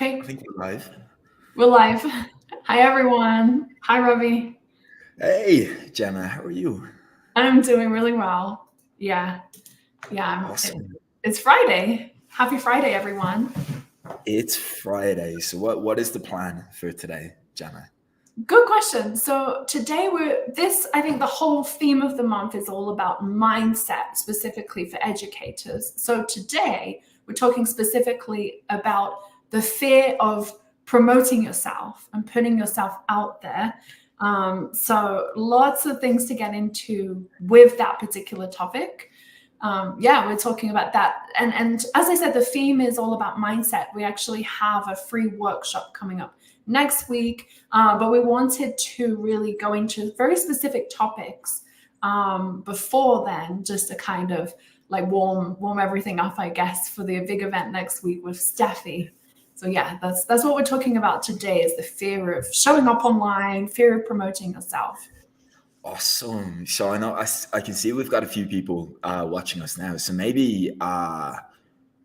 Okay, I think we're live. we're live. Hi, everyone. Hi, Ravi. Hey, Jenna, how are you? I'm doing really well. Yeah, yeah. Awesome. It's Friday. Happy Friday, everyone. It's Friday. So what is the plan for today, Jenna? Good question. So today I think the whole theme of the month is all about mindset, specifically for educators. So today we're talking specifically about the fear of promoting yourself and putting yourself out there. So lots of things to get into with that particular topic. Yeah, we're talking about that. And as I said, the theme is all about mindset. We actually have a free workshop coming up next week, but we wanted to really go into very specific topics before then, just to kind of like warm everything up, I guess, for the big event next week with Steffi. So yeah, that's what we're talking about today, is the fear of showing up online, fear of promoting yourself. Awesome. So I know I can see we've got a few people watching us now. So maybe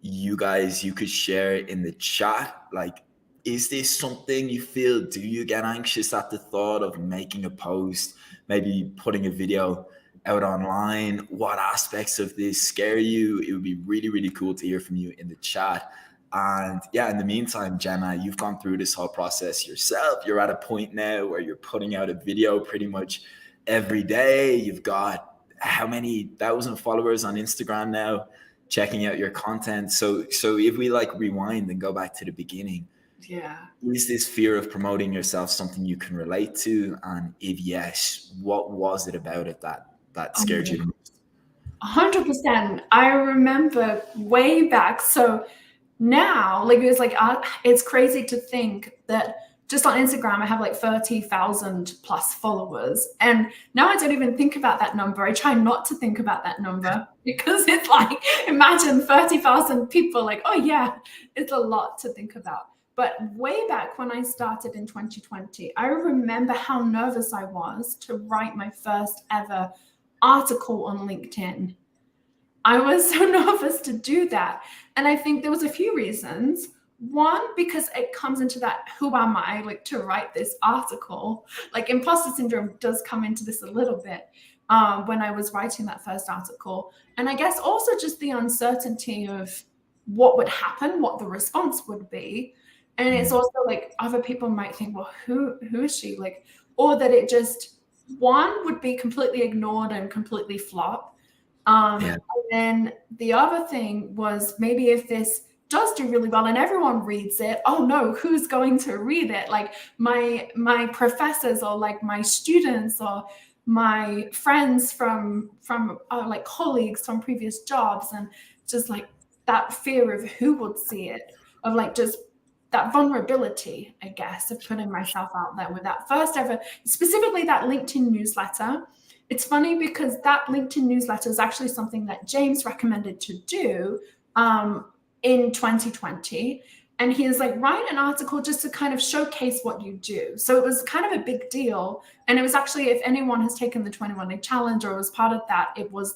you could share in the chat, like, is this something you feel? Do you get anxious at the thought of making a post, maybe putting a video out online? What aspects of this scare you? It would be really, really cool to hear from you in the chat. And yeah, in the meantime, Gemma, you've gone through this whole process yourself. You're at a point now where you're putting out a video pretty much every day. You've got how many thousand followers on Instagram now, checking out your content. So if we like rewind and go back to the beginning, Yeah. is this fear of promoting yourself something you can relate to? And if yes, what was it about it that scared you the most? 100%. I remember way back. So now, like it was like it's crazy to think that just on Instagram I have like 30,000 plus followers, and now I don't even think about that number. I try not to think about that number because it's like, imagine 30,000 people. Like, oh yeah, it's a lot to think about. But way back when I started in 2020, I remember how nervous I was to write my first ever article on LinkedIn. I was so nervous to do that. And I think there was a few reasons. One, because it comes into that, who am I, like, to write this article? Like, imposter syndrome does come into this a little bit when I was writing that first article. And I guess also just the uncertainty of what would happen, what the response would be. And it's also like other people might think, well, who is she? Like, or that it just, one, would be completely ignored and completely flop. Yeah. And then the other thing was, maybe if this does do really well and everyone reads it, oh no, who's going to read it? Like my professors, or like my students, or my friends from like colleagues from previous jobs, and just like that fear of who would see it, of like just that vulnerability, I guess, of putting myself out there with that first ever, specifically that LinkedIn newsletter. It's funny because that LinkedIn newsletter is actually something that James recommended to do in 2020. And he is like, write an article just to kind of showcase what you do. So it was kind of a big deal. And it was actually, if anyone has taken the 21-day challenge or was part of that, it was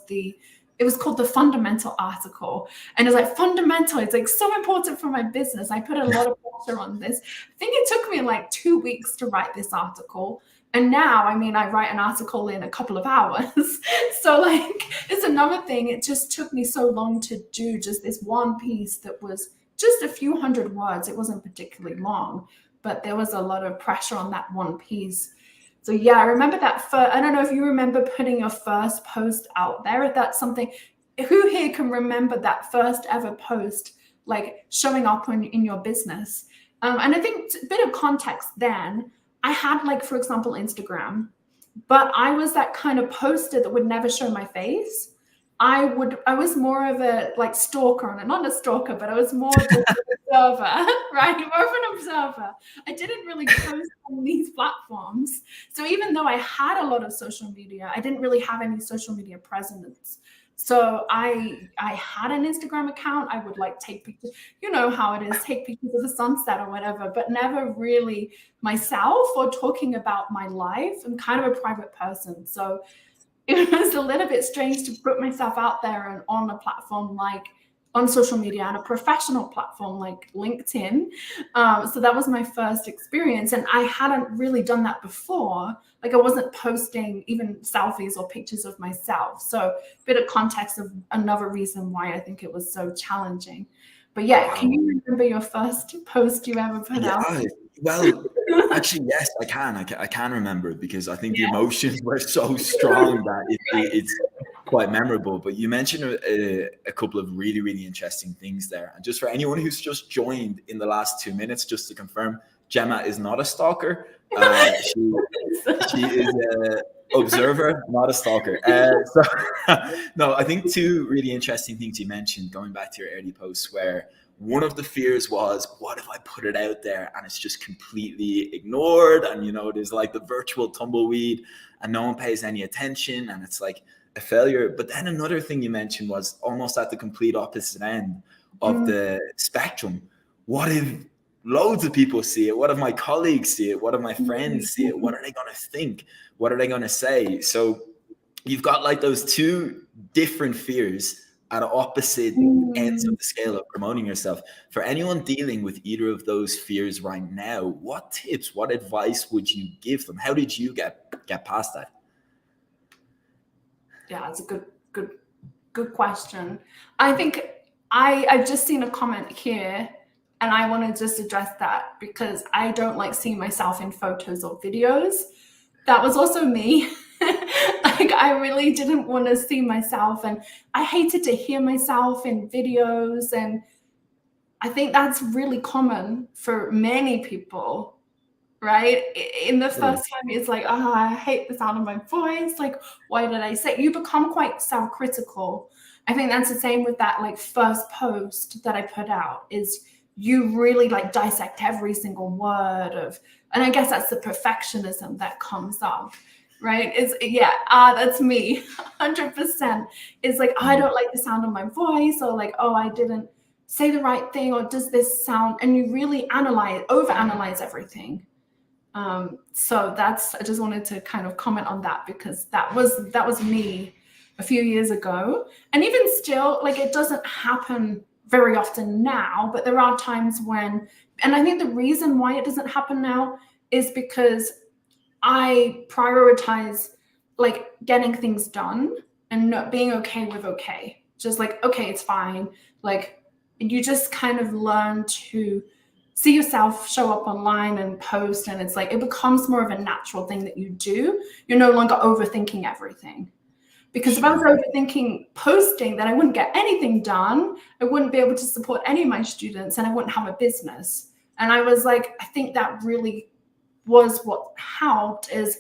called the fundamental article. And it's like, fundamental, it's like so important for my business. I put a lot of pressure on this. I think it took me like 2 weeks to write this article. And now, I mean, I write an article in a couple of hours. So like, it's another thing. It just took me so long to do just this one piece that was just a few hundred words. It wasn't particularly long, but there was a lot of pressure on that one piece. So yeah, I remember that first. I don't know if you remember putting your first post out there. If that's something, who here can remember that first ever post, like showing up in your business? And I think a bit of context then, I had, like, for example, Instagram, but I was that kind of poster that would never show my face. I was more of a like stalker, and not a stalker, but I was more of an observer, right? More of an observer. I didn't really post on these platforms. So even though I had a lot of social media, I didn't really have any social media presence. So I had an Instagram account. I would like take pictures, you know how it is, take pictures of the sunset or whatever, but never really myself or talking about my life. I'm kind of a private person. So it was a little bit strange to put myself out there and on a platform like on social media and a professional platform like LinkedIn. So that was my first experience. And I hadn't really done that before. Like I wasn't posting even selfies or pictures of myself. So a bit of context of another reason why I think it was so challenging. But yeah, can Wow. you remember your first post you ever put out? Yeah, well, actually, yes, I can. I can remember it because I think the Yeah. emotions were so strong that it's quite memorable. But you mentioned a couple of really, really interesting things there. And just for anyone who's just joined in the last 2 minutes, just to confirm, Gemma is not a stalker. She is a observer, not a stalker. No, I think two really interesting things you mentioned, going back to your early posts, where one of the fears was, what if I put it out there and it's just completely ignored? And, there's like the virtual tumbleweed and no one pays any attention and it's like a failure. But then another thing you mentioned was almost at the complete opposite end of the spectrum. What if loads of people see it? What if my colleagues see it? What if my friends see it? What are they going to think? What are they going to say? So you've got like those two different fears at opposite ends of the scale of promoting yourself. For anyone dealing with either of those fears right now, what tips, what advice would you give them? How did you get past that? Yeah, it's a good question. I think I've just seen a comment here and I want to just address that because I don't like seeing myself in photos or videos. That was also me. Like I really didn't want to see myself and I hated to hear myself in videos. And I think that's really common for many people, right? In the first time, it's like, oh, I hate the sound of my voice. Like, why did I say? You become quite self-critical. I think that's the same with that like first post that I put out is you really like dissect every single word of, and I guess that's the perfectionism that comes up, right? That's me, 100%. It's like, I don't like the sound of my voice or like, oh, I didn't say the right thing or does this sound, and you really overanalyze everything. So I just wanted to kind of comment on that because that was me a few years ago. And even still, like it doesn't happen very often now, but there are times when, and I think the reason why it doesn't happen now is because I prioritize like getting things done and not being okay with okay. Just like, okay, it's fine. Like you just kind of learn to see yourself show up online and post, and it's like it becomes more of a natural thing that you do. You're no longer overthinking everything. Because if I was overthinking posting, then I wouldn't get anything done. I wouldn't be able to support any of my students and I wouldn't have a business. And I was like, I think that really was what helped is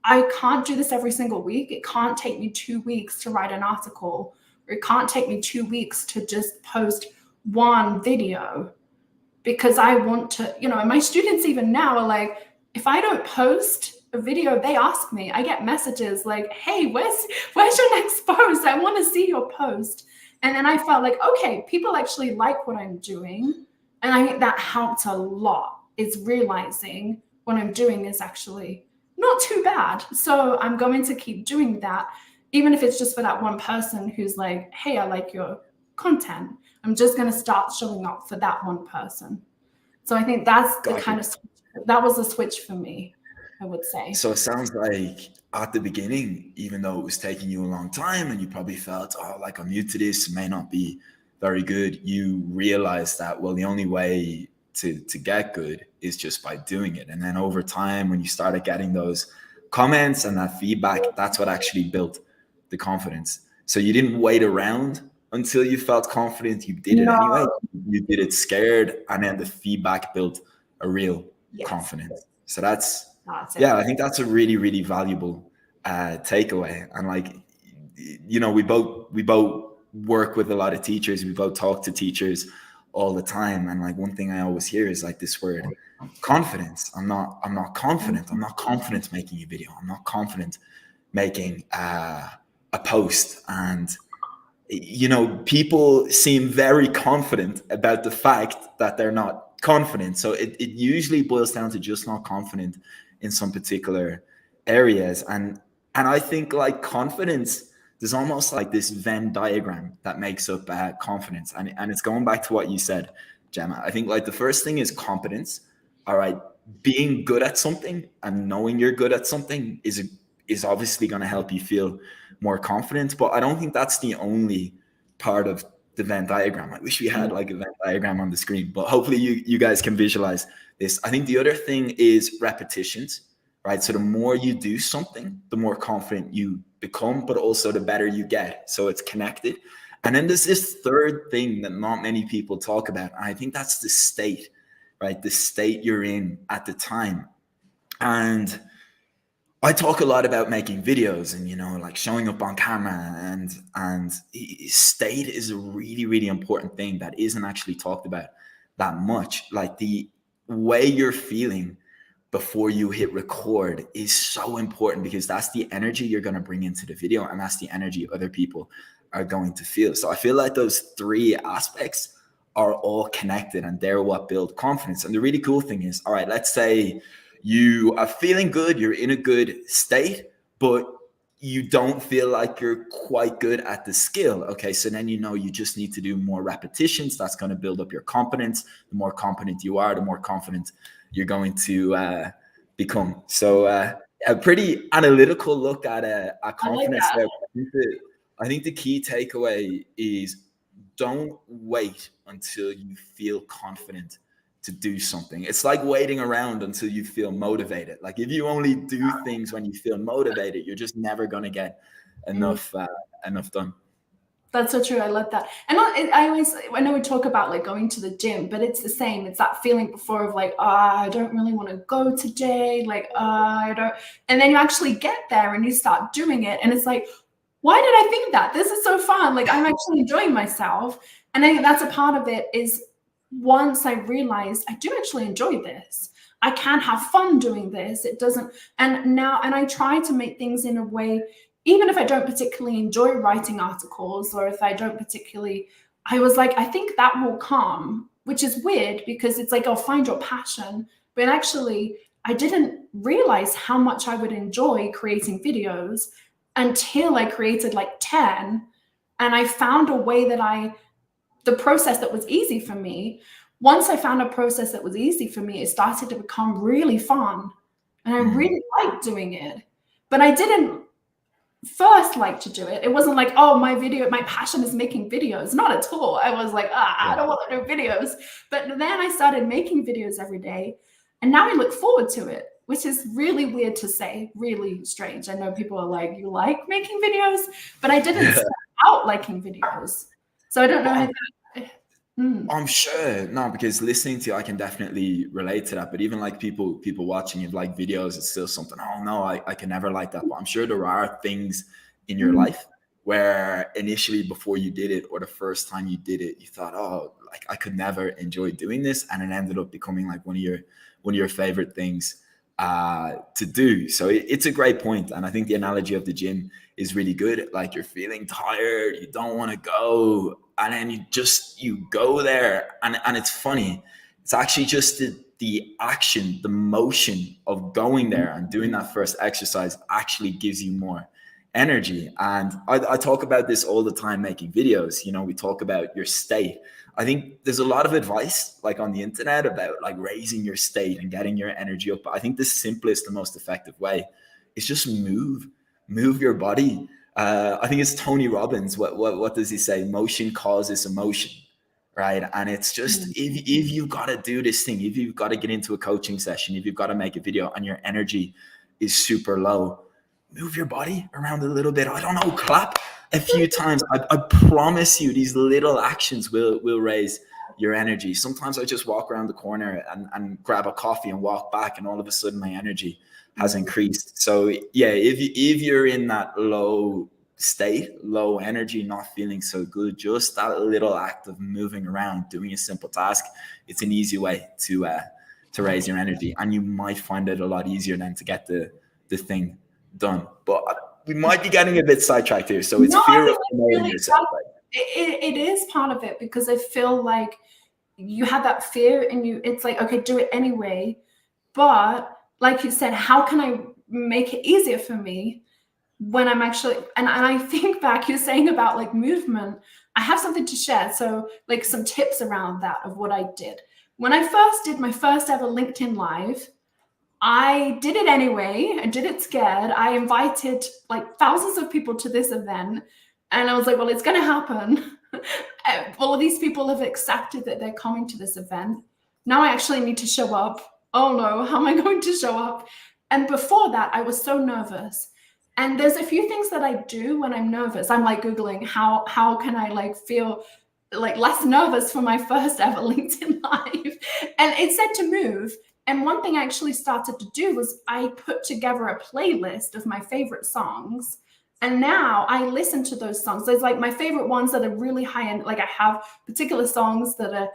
I can't do this every single week. It can't take me 2 weeks to write an article, or it can't take me 2 weeks to just post one video because I want to, and my students even now are like, if I don't post a video, they ask me, I get messages like, hey, where's your next post? I want to see your post. And then I felt like, okay, people actually like what I'm doing. And I think that helped a lot, is realizing what I'm doing is actually not too bad. So I'm going to keep doing that, even if it's just for that one person who's like, hey, I like your content. I'm just going to start showing up for that one person. So I think that's the kind of that was a switch for me, I would say. So it sounds like at the beginning, even though it was taking you a long time and you probably felt, oh, like I'm new to this, it may not be very good, you realized that, well, the only way to get good is just by doing it. And then over time, when you started getting those comments and that feedback, that's what actually built the confidence. So you didn't wait around until you felt confident. You did it anyway. You did it scared, and then the feedback built a real confidence. So that's I think that's a really, really valuable takeaway. And like, we both work with a lot of teachers. We both talk to teachers all the time. And like one thing I always hear is like this word, confidence. I'm not confident. I'm not confident making a video. I'm not confident making a post. And people seem very confident about the fact that they're not confident. So it usually boils down to just not confident in some particular areas. And I think like confidence there's almost like this Venn diagram that makes up confidence. And it's going back to what you said, Gemma. I think like the first thing is competence. All right. Being good at something and knowing you're good at something is obviously going to help you feel more confident. But I don't think that's the only part of the Venn diagram. I wish we had like a Venn diagram on the screen, but hopefully you guys can visualize this. I think the other thing is repetitions, right? So the more you do something, the more confident you become, but also the better you get. So it's connected. And then there's this third thing that not many people talk about. And I think that's the state, right? The state you're in at the time. And I talk a lot about making videos and, you know, like showing up on camera, and state is a really, really important thing that isn't actually talked about that much. Like the way you're feeling before you hit record is so important, because that's the energy you're going to bring into the video, and that's the energy other people are going to feel. So I feel like those three aspects are all connected, and they're what build confidence. And the really cool thing is, all right, let's say you are feeling good, you're in a good state, but you don't feel like you're quite good at the skill. Okay, so then you know you just need to do more repetitions. That's going to build up your competence. The more competent you are, the more confident you're going to become. So a pretty analytical look at confidence there. I think the key takeaway is don't wait until you feel confident to do something. It's like waiting around until you feel motivated. Like if you only do things when you feel motivated, you're just never going to get enough done. That's so true. I love that. And I know we talk about like going to the gym, but it's the same. It's that feeling before of like, I don't really want to go today. Like, I don't. And then you actually get there and you start doing it. And it's like, why did I think that? This is so fun. Like, I'm actually enjoying myself. And I think that's a part of it is once I realized I do actually enjoy this. I can have fun doing this. It doesn't. And I try to make things in a way, even if I don't particularly enjoy writing articles, or if I don't particularly, I was like, I think that will come, which is weird because it's like, oh, find your passion. But actually, I didn't realize how much I would enjoy creating videos until I created like 10. And I found a way that the process that was easy for me. Once I found a process that was easy for me, it started to become really fun. And I really liked doing it. But I didn't first like to do it. It wasn't like, oh, my passion is making videos. Not at all. I was like, I don't want to do videos. But then I started making videos every day. And now I look forward to it, which is really weird to say, really strange. I know people are like, you like making videos? But I didn't start out liking videos. So I don't know how I'm sure. No, because listening to you, I can definitely relate to that. But even like people watching it like videos, it's still something, oh no, I can never like that. But I'm sure there are things in your life where initially before you did it, or the first time you did it, you thought, oh, like I could never enjoy doing this. And it ended up becoming like one of your favorite things to do. So it's a great point. And I think the analogy of the gym is really good. Like you're feeling tired, you don't want to go, and then you go there, and it's funny. It's actually just the action, the motion of going there and doing that first exercise actually gives you more energy. And I talk about this all the time making videos. You know, we talk about your state. I think there's a lot of advice like on the internet about like raising your state and getting your energy up. But I think the simplest, the most effective way is just move your body. I think it's Tony Robbins. What does he say? Motion causes emotion, right? And it's just if you've got to do this thing, if you've got to get into a coaching session, if you've got to make a video and your energy is super low, move your body around a little bit. I don't know, clap a few times. I promise you, these little actions will raise your energy. Sometimes I just walk around the corner and grab a coffee and walk back, and all of a sudden my energy has increased. So yeah, if you're in that low state, low energy, not feeling so good, just that little act of moving around, doing a simple task, it's an easy way to raise your energy, and you might find it a lot easier than to get the thing done. But we might be getting a bit sidetracked here. So it's fear of promoting yourself. It is part of it, because I feel like you have that fear and it's like, okay, do it anyway. But like you said, how can I make it easier for me? when I'm actually, and I think back, you're saying about like movement, I have something to share. So like some tips around that of what I did. When I first did my first ever LinkedIn Live, I did it anyway. I did it scared. I invited like thousands of people to this event. And I was like, well, it's going to happen. All of these people have accepted that they're coming to this event. Now I actually need to show up. Oh no, how am I going to show up? And before that, I was so nervous. And there's a few things that I do when I'm nervous. I'm like Googling how can I like feel like less nervous for my first ever LinkedIn Live. And it said to move. And one thing I actually started to do was I put together a playlist of my favorite songs. And now I listen to those songs. There's like my favorite ones that are really high end. Like I have particular songs that are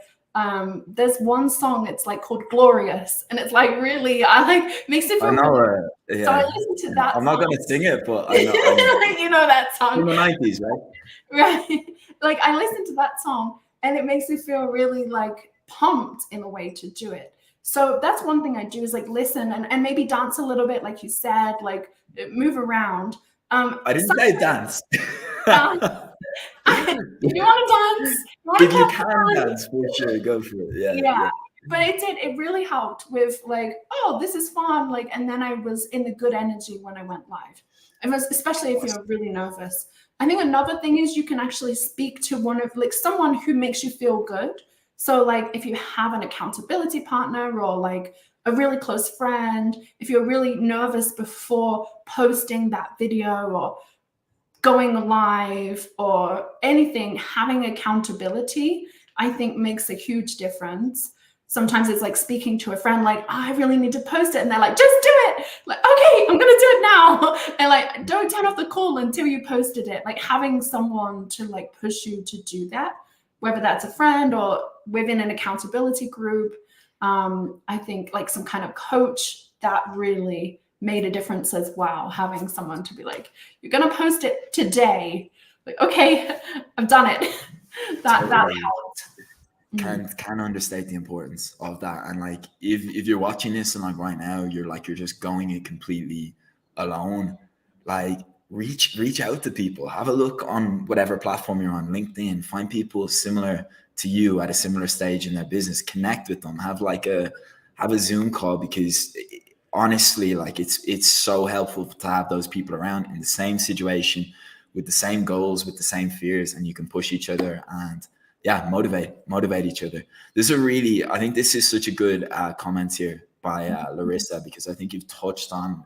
there's one song, it's like called Glorious, and it's like really, I like makes it I feel know, really, so I yeah. listen to that I'm not song. gonna sing it, but I know. You know that From song. the 90s, right? Right. Like I listen to that song and it makes me feel really like pumped in a way to do it. So that's one thing I do is like listen and maybe dance a little bit, like you said, like move around. I didn't say dance. Uh, if you want to dance, you want If to you clap can your hands, dance, for sure, go for it. Yeah, yeah. yeah. But it really helped with like, oh, this is fun. Like, and then I was in the good energy when I went live. And was, especially if you're Awesome. really nervous. I think another thing is you can actually speak to one of like someone who makes you feel good. So like if you have an accountability partner or like a really close friend, if you're really nervous before posting that video or going live or anything, having accountability, I think makes a huge difference. Sometimes it's like speaking to a friend, like, oh, I really need to post it. And they're like, just do it. Like, okay, I'm going to do it now. And like, don't turn off the call until you posted it. Like having someone to like push you to do that, whether that's a friend or within an accountability group. I think like some kind of coach that really made a difference as well. Having someone to be like, you're going to post it today. Like, okay, I've done it. That Totally. helped. Mm. Can understate the importance of that. And like if you're watching this and like right now you're just going it completely alone, like reach out to people, have a look on whatever platform you're on, LinkedIn, find people similar to you at a similar stage in their business, connect with them, have a Zoom call, because honestly, like it's so helpful to have those people around in the same situation with the same goals, with the same fears, and you can push each other and yeah, motivate each other. I think this is such a good comment here by Larissa, because I think you've touched on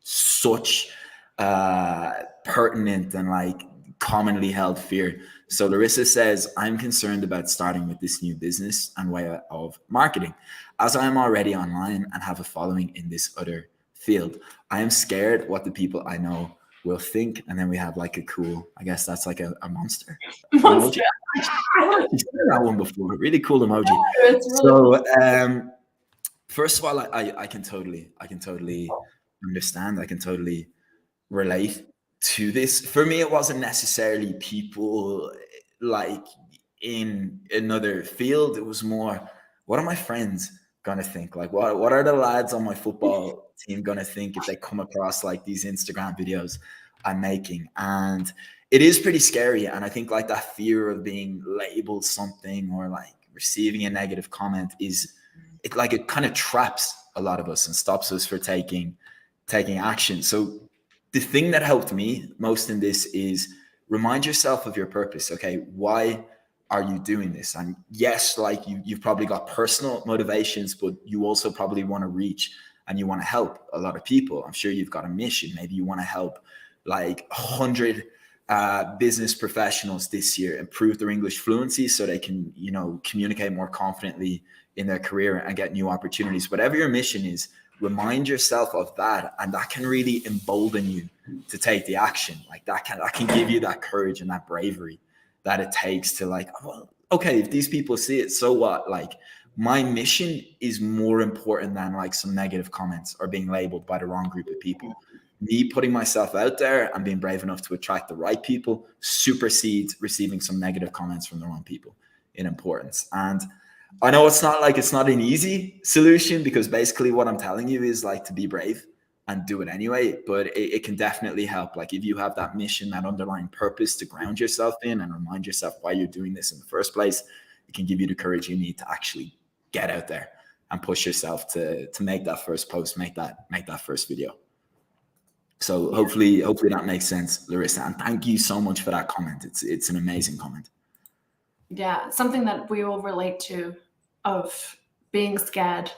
such pertinent and like commonly held fear. So Larissa says, I'm concerned about starting with this new business and way of marketing, as I am already online and have a following in this other field. I am scared what the people I know will think. And then we have like a cool, I guess that's like a monster Monster. emoji. I've seen that one before. Really cool emoji. It's really cool. So first of all, I can totally understand. I can totally relate to this. For me, it wasn't necessarily people like in another field. It was more, what are my friends gonna think? Like what are the lads on my football team gonna think if they come across like these Instagram videos I'm making? And it is pretty scary. And I think like that fear of being labeled something or like receiving a negative comment it kind of traps a lot of us and stops us for taking action. So the thing that helped me most in this is remind yourself of your purpose. Okay, why are you doing this? And yes, like you've probably got personal motivations, but you also probably want to reach and you want to help a lot of people. I'm sure you've got a mission. Maybe you want to help like 100 business professionals this year improve their English fluency so they can, communicate more confidently in their career and get new opportunities. Whatever your mission is, remind yourself of that, and that can really embolden you to take the action. Like that can give you that courage and that bravery that it takes to like, well, okay, if these people see it, so what? Like my mission is more important than like some negative comments or being labeled by the wrong group of people. Me putting myself out there and being brave enough to attract the right people supersedes receiving some negative comments from the wrong people in importance. And I know it's not an easy solution, because basically what I'm telling you is like to be brave, and do it anyway. But it can definitely help. Like if you have that mission, that underlying purpose to ground yourself in and remind yourself why you're doing this in the first place, it can give you the courage you need to actually get out there and push yourself to make that first post, make that first video. So hopefully that makes sense, Larissa. And thank you so much for that comment. It's an amazing comment. Yeah, something that we all relate to, of being scared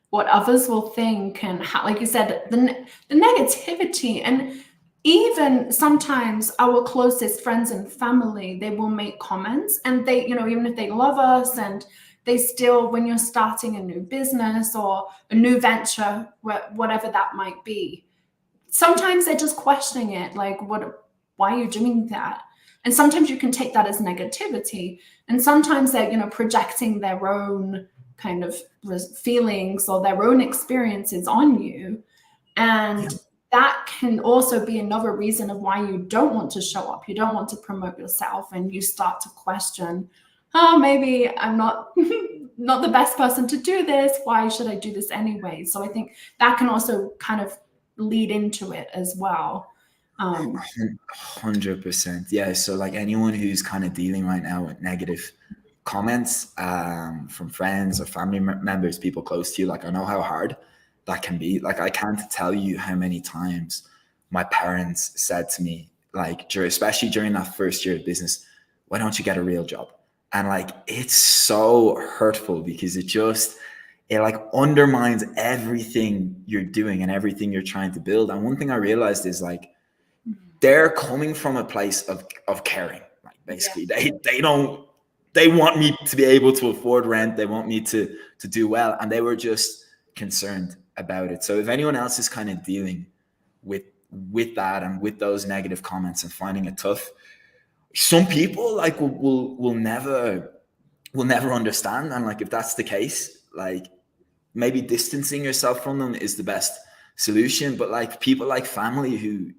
what others will think, and how, like you said, the negativity. And even sometimes our closest friends and family, they will make comments, and they, even if they love us, and they still, when you're starting a new business or a new venture, whatever that might be, sometimes they're just questioning it, like, why are you doing that? And sometimes you can take that as negativity, and sometimes they're projecting their own kind of feelings or their own experiences on you. And that can also be another reason of why you don't want to show up. You don't want to promote yourself, and you start to question, oh, maybe I'm not not the best person to do this. Why should I do this anyway? So I think that can also kind of lead into it as well. 100%. Yeah. So like anyone who's kind of dealing right now with negative comments from friends or family members, people close to you, like I know how hard that can be. Like I can't tell you how many times my parents said to me, like especially during that first year of business, why don't you get a real job? And like it's so hurtful because it like undermines everything you're doing and everything you're trying to build. And one thing I realized is like they're coming from a place of caring. Like basically they want me to be able to afford rent. They want me to do well. And they were just concerned about it. So if anyone else is kind of dealing with that and with those negative comments and finding it tough, some people like will never understand. And like if that's the case, like maybe distancing yourself from them is the best solution. But like people like family who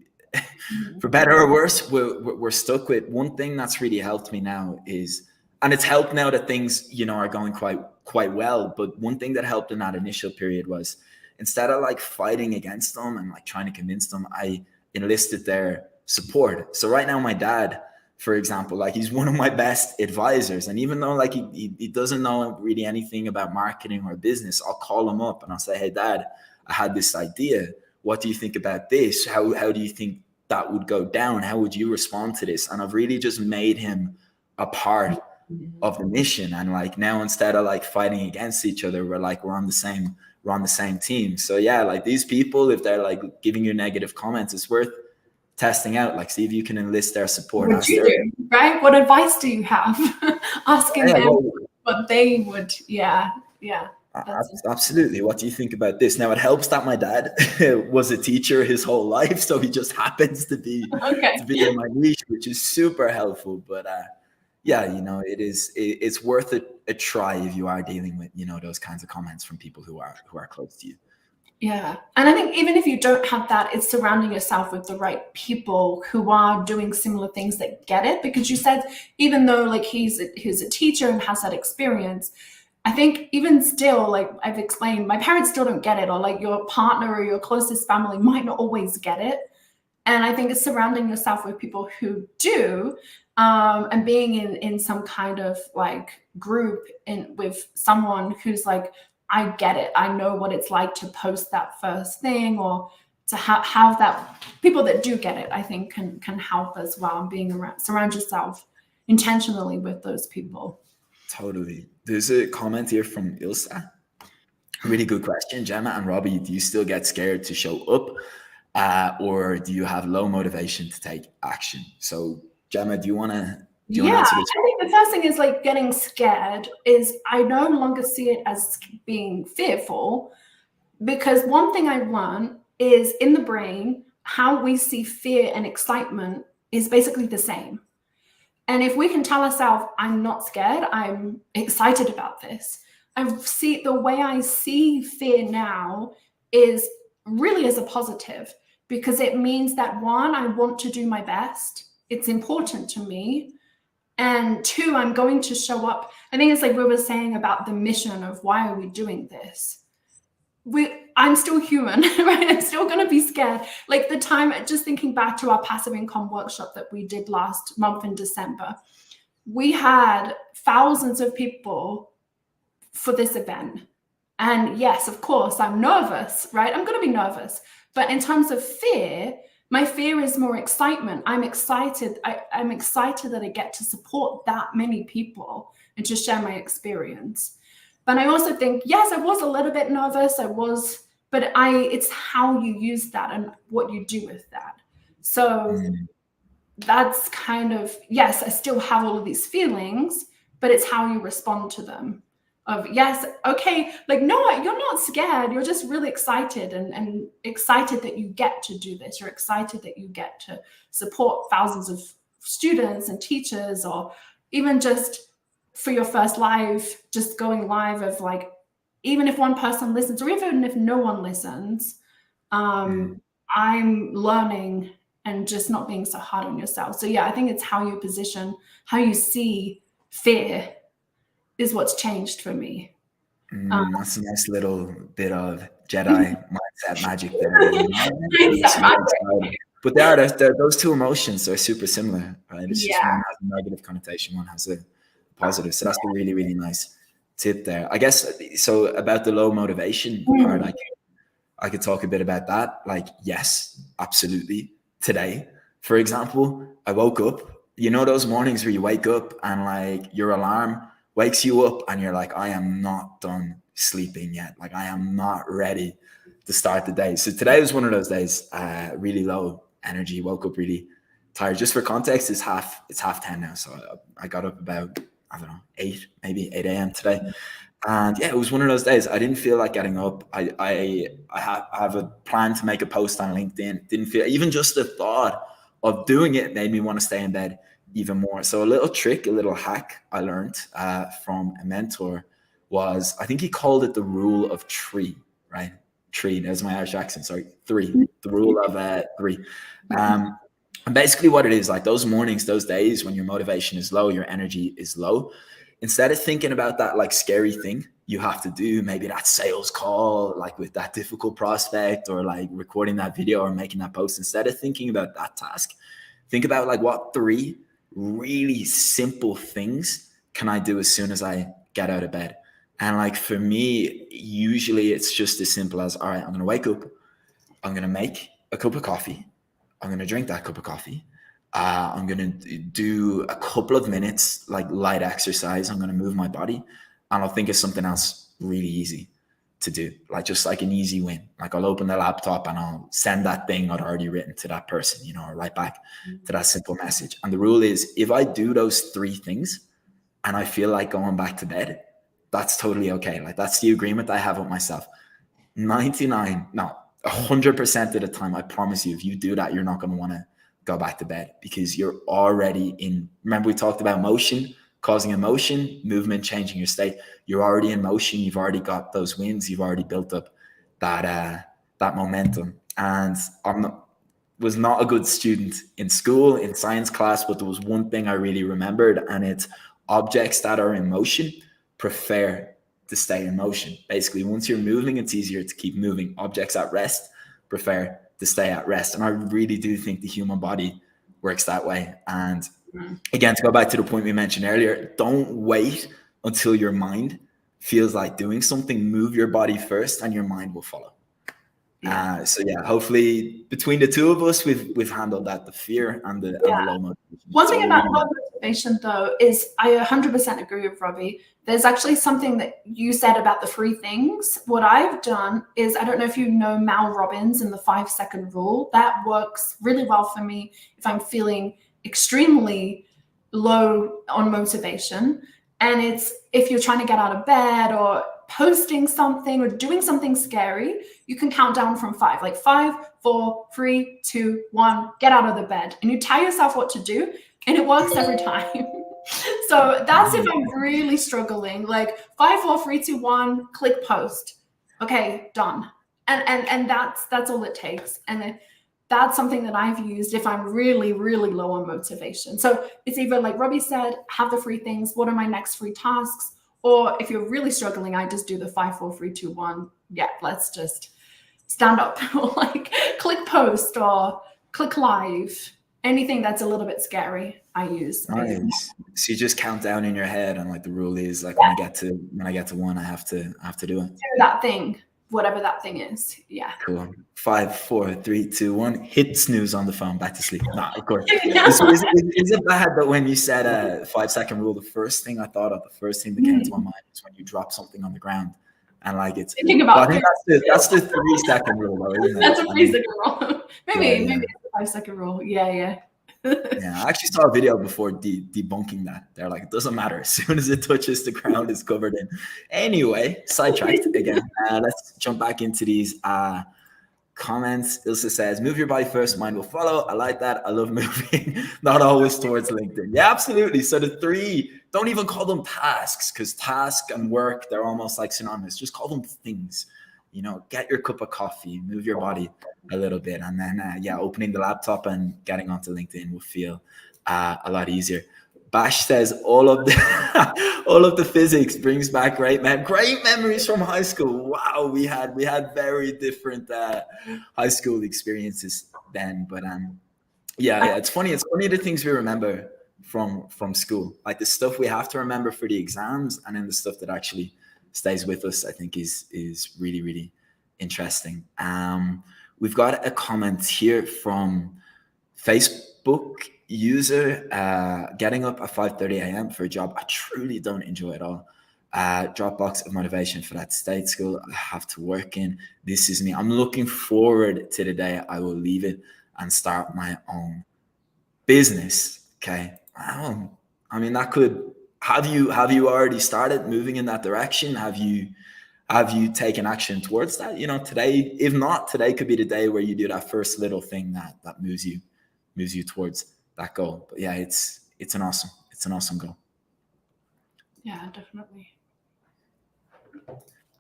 for better or worse, we're stuck with. One thing that's really helped me now is, and it's helped now that things, are going quite well. But one thing that helped in that initial period was instead of like fighting against them and like trying to convince them, I enlisted their support. So right now, my dad, for example, like he's one of my best advisors. And even though like he doesn't know really anything about marketing or business, I'll call him up and I'll say, hey, Dad, I had this idea. What do you think about this? How do you think that would go down? How would you respond to this? And I've really just made him a part of the mission. And like now, instead of like fighting against each other, we're on the same team. So yeah, like these people, if they're like giving you negative comments, it's worth testing out. Like see if you can enlist their support. What you do, right? What advice do you have? Asking them what they would. Yeah. Absolutely. What do you think about this? Now it helps that my dad was a teacher his whole life, so he just happens to be in my niche, which is super helpful. But yeah, it's worth a try if you are dealing with those kinds of comments from people who are close to you. Yeah. And I think even if you don't have that, it's surrounding yourself with the right people who are doing similar things that get it. Because you said, even though like he's a teacher and has that experience, I think even still, like I've explained, my parents still don't get it, or like your partner or your closest family might not always get it. And I think it's surrounding yourself with people who do, and being in some kind of like group with someone who's like, I get it. I know what it's like to post that first thing, or to have that people that do get it, I think can help as well. Being surround yourself intentionally with those people. Totally. There's a comment here from Ilsa. Really good question. Gemma and Robbie, do you still get scared to show up, or do you have low motivation to take action? So Gemma, do you want to answer this? I think the first thing is like getting scared is I no longer see it as being fearful, because one thing I've learned is in the brain, how we see fear and excitement is basically the same. And if we can tell ourselves, I'm not scared, I'm excited about this. The way I see fear now is really as a positive, because it means that one, I want to do my best. It's important to me. And two, I'm going to show up. I think it's like we were saying about the mission of why are we doing this? I'm still human, right? I'm still going to be scared. Like the time, just thinking back to our passive income workshop that we did last month in December, we had thousands of people for this event. And yes, of course, I'm nervous, right? I'm going to be nervous. But in terms of fear, my fear is more excitement. I'm excited. I'm excited that I get to support that many people and to share my experience. But I also think, yes, I was a little bit nervous. But it's how you use that and what you do with that. So that's kind of, yes, I still have all of these feelings, but it's how you respond to them. Of yes, okay, like no, you're not scared. You're just really excited and excited that you get to do this. You're excited that you get to support thousands of students and teachers, or even just for your first live, just going live of like, even if one person listens or even if no one listens, I'm learning and just not being so hard on yourself. So yeah, I think it's how you position, how you see fear is what's changed for me. That's a nice little bit of Jedi mindset magic there. But those two emotions are super similar, right? It's just one has a negative connotation, one has a positive. So that's a really, really nice tip there. I guess, so about the low motivation part, I could talk a bit about that. Like, yes, absolutely. Today, for example, I woke up, you know, those mornings where you wake up and like your alarm wakes you up and you're like, I am not done sleeping yet. Like I am not ready to start the day. So today was one of those days, really low energy, woke up really tired. Just for context, it's half 10 now. So I got up about, I don't know, 8 a.m. today. And yeah, it was one of those days. I didn't feel like getting up. I have a plan to make a post on LinkedIn. Didn't feel, even just the thought of doing it made me want to stay in bed even more. So a little trick, a little hack I learned from a mentor was, I think he called it the rule of 3, right? 3, there's my Irish accent, sorry, 3, the rule of 3. And basically what it is, like those mornings, those days when your motivation is low, your energy is low, instead of thinking about that like scary thing you have to do, maybe that sales call, like with that difficult prospect, or like recording that video or making that post, instead of thinking about that task, think about like what 3 really simple things can I do as soon as I get out of bed. And like for me, usually it's just as simple as, all right, I'm going to wake up, I'm going to make a cup of coffee, I'm going to drink that cup of coffee, I'm going to do a couple of minutes like light exercise, I'm going to move my body, and I'll think of something else really easy to do, like just like an easy win. Like I'll open the laptop and I'll send that thing I'd already written to that person, you know, or write back to that simple message. And the rule is, if I do those 3 things and I feel like going back to bed, that's totally okay. Like that's the agreement I have with myself. 100% of the time, I promise you, if you do that, you're not going to want to go back to bed, because you're already in, remember we talked about motion causing emotion, movement changing your state. You're already in motion. You've already got those wins. You've already built up that momentum. And was not a good student in school, in science class, but there was one thing I really remembered, and it's objects that are in motion prefer to stay in motion. Basically, once you're moving, it's easier to keep moving. Objects at rest prefer to stay at rest. And I really do think the human body works that way. And again, to go back to the point we mentioned earlier, don't wait until your mind feels like doing something. Move your body first and your mind will follow. So yeah, hopefully between the two of us, we've handled that, the fear and the low motivation. One thing about low motivation though is I 100% agree with Robbie. There's actually something that you said about the 3 things. What I've done is, I don't know if you know Mal Robbins and the 5-second rule. That works really well for me if I'm feeling extremely low on motivation. And it's if you're trying to get out of bed or posting something or doing something scary, you can count down from 5, like 5, 4, 3, 2, 1, get out of the bed. And you tell yourself what to do, and it works every time. So that's if I'm really struggling, like 5, 4, 3, 2, 1, click post. Okay, done. And that's all it takes. And that's something that I've used if I'm really, really low on motivation. So it's either like Robbie said, have the 3 things. What are my next 3 tasks? Or if you're really struggling, I just do the 5, 4, 3, 2, 1. yeah, let's just stand up or like click post or click live. Anything that's a little bit scary, I use. Nice. So you just count down in your head, and like the rule is like when I get to one, I have to do it. Do that thing, whatever that thing is. Yeah. Cool. 5, 4, 3, 2, 1. Hit snooze on the phone. Back to sleep. Nah, of course. Is it bad that when you said a 5-second rule, the first thing I thought of, the first thing that came to my mind is when you drop something on the ground, and like it's. Thinking about. I think that's the 3-second rule, though, isn't it? That's a 3-second rule. Maybe yeah. it's a 5-second rule. Yeah. Yeah, I actually saw a video before debunking that. They're like, it doesn't matter. As soon as it touches the ground, it's covered in. Anyway, sidetracked again. Let's jump back into these comments. Ilsa says, move your body first, mind will follow. I like that. I love moving, not always towards LinkedIn. Yeah, absolutely. So the 3, don't even call them tasks, because task and work, they're almost like synonymous. Just call them things. You know, get your cup of coffee, move your body a little bit, and then opening the laptop and getting onto LinkedIn will feel a lot easier. Bash says all of the physics brings back great memories from high school. Wow, we had very different high school experiences then, but it's funny. It's funny the things we remember from school, like the stuff we have to remember for the exams, and then the stuff that actually stays with us, I think is really, really interesting. We've got a comment here from Facebook user, getting up at 5:30 a.m. for a job I truly don't enjoy at all. Dropbox of motivation for that state school I have to work in. This is me. I'm looking forward to the day I will leave it and start my own business. Okay. I mean, that could. Have you already started moving in that direction? Have you taken action towards that? You know, today, if not, today could be the day where you do that first little thing that moves you towards that goal. But yeah, it's an awesome goal. Yeah, definitely.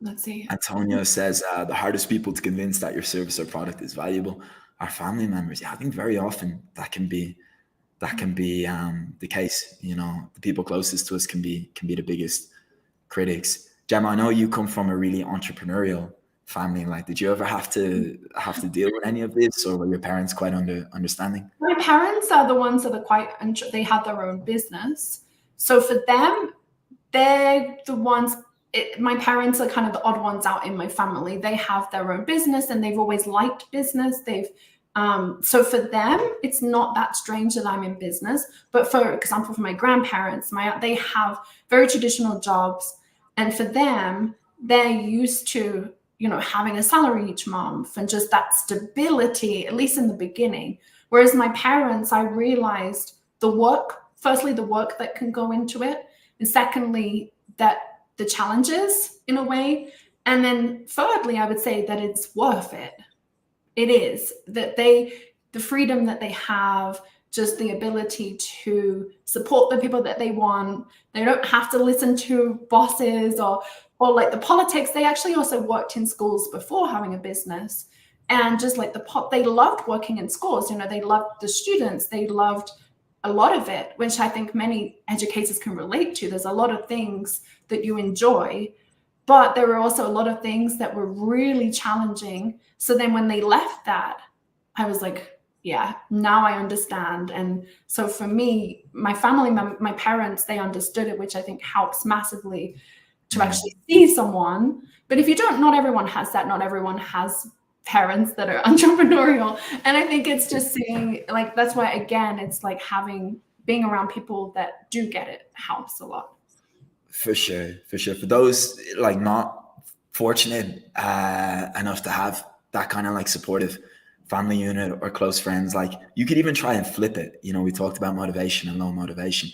Let's see. Antonio says the hardest people to convince that your service or product is valuable are family members. Yeah, I think very often that can be the case. You know, the people closest to us can be the biggest critics. Gemma, I know you come from a really entrepreneurial family. Like, did you ever have to deal with any of this, or were your parents quite understanding? My parents are the ones that are they have their own business. So for them, they're the ones, my parents are kind of the odd ones out in my family. They have their own business and they've always liked business. So for them, it's not that strange that I'm in business. But for example, for my grandparents, they have very traditional jobs. And for them, they're used to, you know, having a salary each month and just that stability, at least in the beginning. Whereas my parents, I realized firstly, the work that can go into it. And secondly, that the challenges in a way. And then thirdly, I would say that it's worth it. It is that the freedom that they have, just the ability to support the people that they want. They don't have to listen to bosses or like the politics. They actually also worked in schools before having a business, and just like they loved working in schools. You know, they loved the students. They loved a lot of it, which I think many educators can relate to. There's a lot of things that you enjoy, but there were also a lot of things that were really challenging. So then when they left that, I was like, yeah, now I understand. And so for me, my family, my parents, they understood it, which I think helps massively to actually see someone. But if you don't, not everyone has that. Not everyone has parents that are entrepreneurial. And I think it's just seeing, like, that's why, again, it's like being around people that do get it helps a lot. For sure. For those like not fortunate enough to have that kind of like supportive family unit or close friends, like you could even try and flip it. You know, we talked about motivation and low motivation.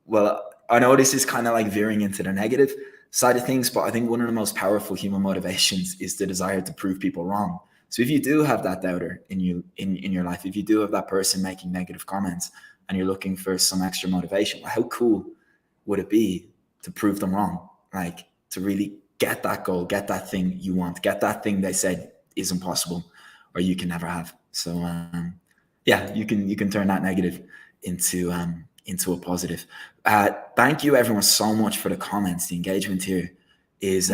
Well, I know this is kind of like veering into the negative side of things, but I think one of the most powerful human motivations is the desire to prove people wrong. So if you do have that doubter in your life, if you do have that person making negative comments and you're looking for some extra motivation, well, how cool would it be to prove them wrong? Like to really get that goal, get that thing you want, get that thing they said is impossible or you can never have. So you can turn that negative into a positive. Thank you everyone so much for the comments. The engagement here is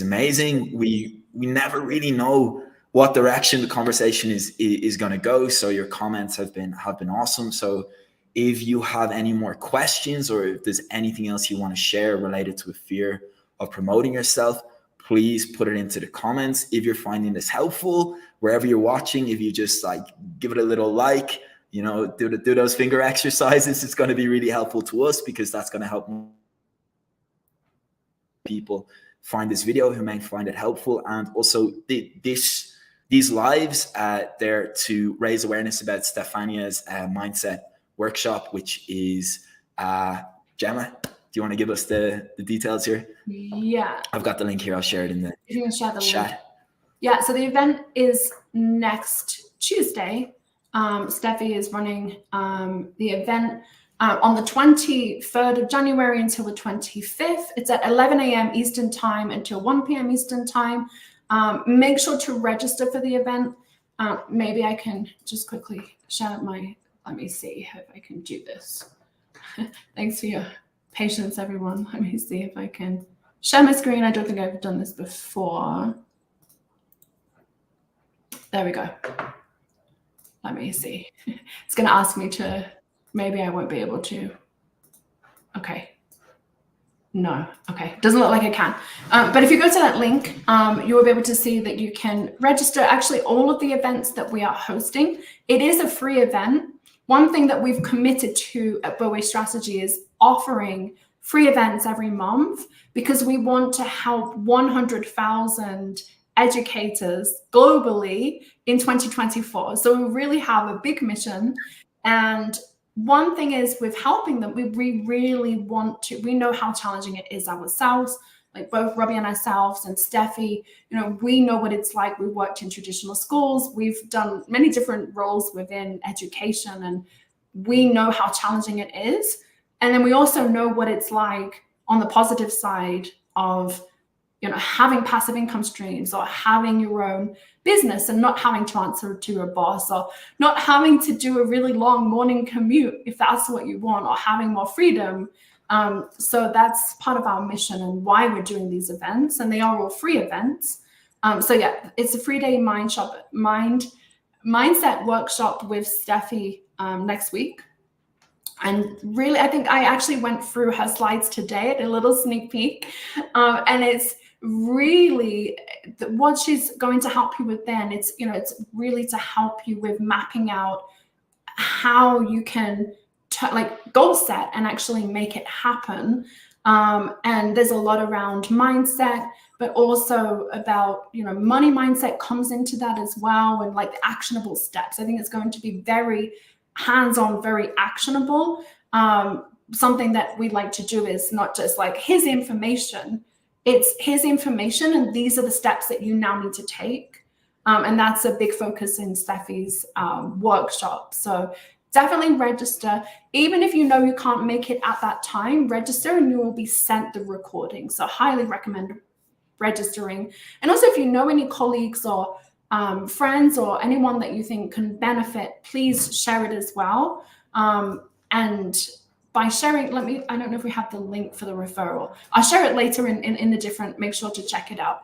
amazing. We we never really know what direction the conversation is going to go. So your comments have been awesome. So if you have any more questions, or if there's anything else you want to share related to a fear of promoting yourself, please put it into the comments. If you're finding this helpful, wherever you're watching, if you just like give it a little like, you know, do those finger exercises, it's going to be really helpful to us, because that's going to help people find this video who may find it helpful. And also these lives, they're to raise awareness about Stefania's mindset workshop, which is Gemma, do you want to give us the details here? Yeah, I've got the link here. I'll share it in the chat. Link. Yeah, so the event is next Tuesday. Steffi is running the event on the 23rd of January until the 25th. It's at 11 a.m. Eastern time until 1 p.m. Eastern time. Make sure to register for the event. Maybe I can just quickly share let me see if I can do this. Thanks for your patience, everyone. Let me see if I can share my screen. I don't think I've done this before. There we go. Let me see. It's going to ask me to, maybe I won't be able to. Okay. No. Okay. Doesn't look like I can. But if you go to that link, you will be able to see that you can register actually all of the events that we are hosting. It is a free event. One thing that we've committed to at Bowway Strategy is offering free events every month, because we want to help 100,000 educators globally in 2024. So we really have a big mission. And one thing is, with helping them, we really want to, we know how challenging it is ourselves, like both Robbie and ourselves and Steffi, you know, we know what it's like. We worked in traditional schools. We've done many different roles within education, and we know how challenging it is. And then we also know what it's like on the positive side of, you know, having passive income streams, or having your own business and not having to answer to a boss, or not having to do a really long morning commute if that's what you want, or having more freedom. So that's part of our mission and why we're doing these events, and they are all free events. So yeah, it's a 3-day mindset workshop with Steffi next week. And really, I think I actually went through her slides today at a little sneak peek, and it's really what she's going to help you with then. It's, you know, it's really to help you with mapping out how you can like goal set and actually make it happen. And there's a lot around mindset, but also about, you know, money mindset comes into that as well, and like the actionable steps. I think it's going to be very hands-on, very actionable. Something that we'd like to do is not just like, here's information. It's here's information, and these are the steps that you now need to take. And that's a big focus in Steffi's workshop. So definitely register. Even if you know you can't make it at that time, register and you will be sent the recording. So highly recommend registering. And also, if you know any colleagues or friends or anyone that you think can benefit, please share it as well. And by sharing, I don't know if we have the link for the referral. I'll share it later in the different, make sure to check it out.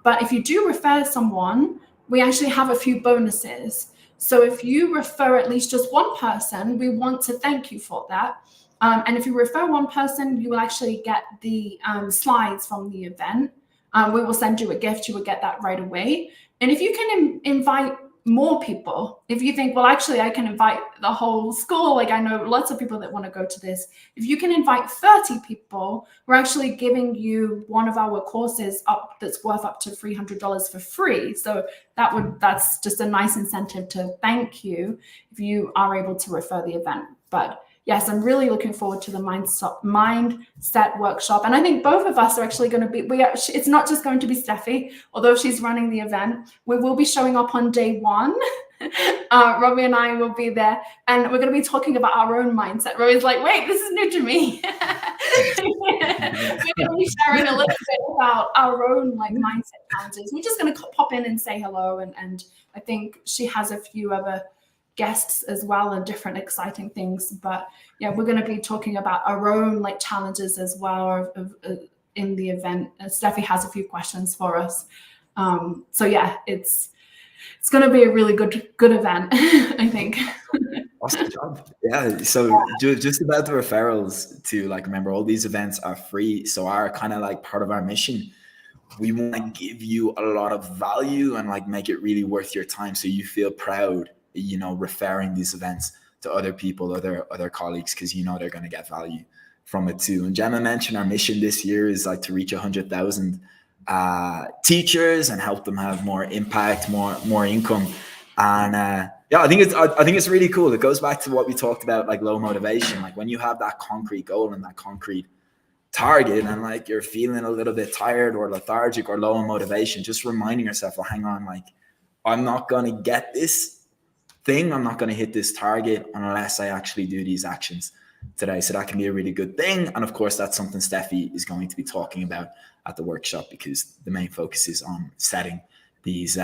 But if you do refer someone, we actually have a few bonuses. So if you refer at least just one person, we want to thank you for that. And if you refer one person, you will actually get the slides from the event. We will send you a gift. You will get that right away. And if you can invite more people, if you think, well, actually, I can invite the whole school, like I know lots of people that want to go to this. If you can invite 30 people, we're actually giving you one of our courses up that's worth up to $300 for free. So that's just a nice incentive to thank you if you are able to refer the event. But yes, I'm really looking forward to the mindset workshop. And I think both of us are actually going to be, it's not just going to be Steffi, although she's running the event. We will be showing up on day one. Robbie and I will be there, and we're going to be talking about our own mindset. Robbie's like, wait, this is new to me. We're going to be sharing a little bit about our own like mindset challenges. We're just going to pop in and say hello. And I think she has a few other guests as well and different exciting things. But yeah, we're going to be talking about our own like challenges as well in the event. Steffi has a few questions for us. So yeah, it's going to be a really good event, I think. Awesome job. Yeah. So just about the referrals to like, remember, all these events are free. So our kind of like part of our mission, we want to give you a lot of value and like make it really worth your time. So you feel proud, referring these events to other people, other colleagues, because they're going to get value from it too. And Gemma mentioned our mission this year is like to reach 100,000 teachers and help them have more impact, more income. And yeah, I think it's really cool. It goes back to what we talked about, like low motivation. Like when you have that concrete goal and that concrete target and like you're feeling a little bit tired or lethargic or low on motivation, just reminding yourself, well, hang on, like I'm not going to get this thing, I'm not going to hit this target unless I actually do these actions today. So that can be a really good thing. And of course, that's something Steffi is going to be talking about at the workshop, because the main focus is on setting these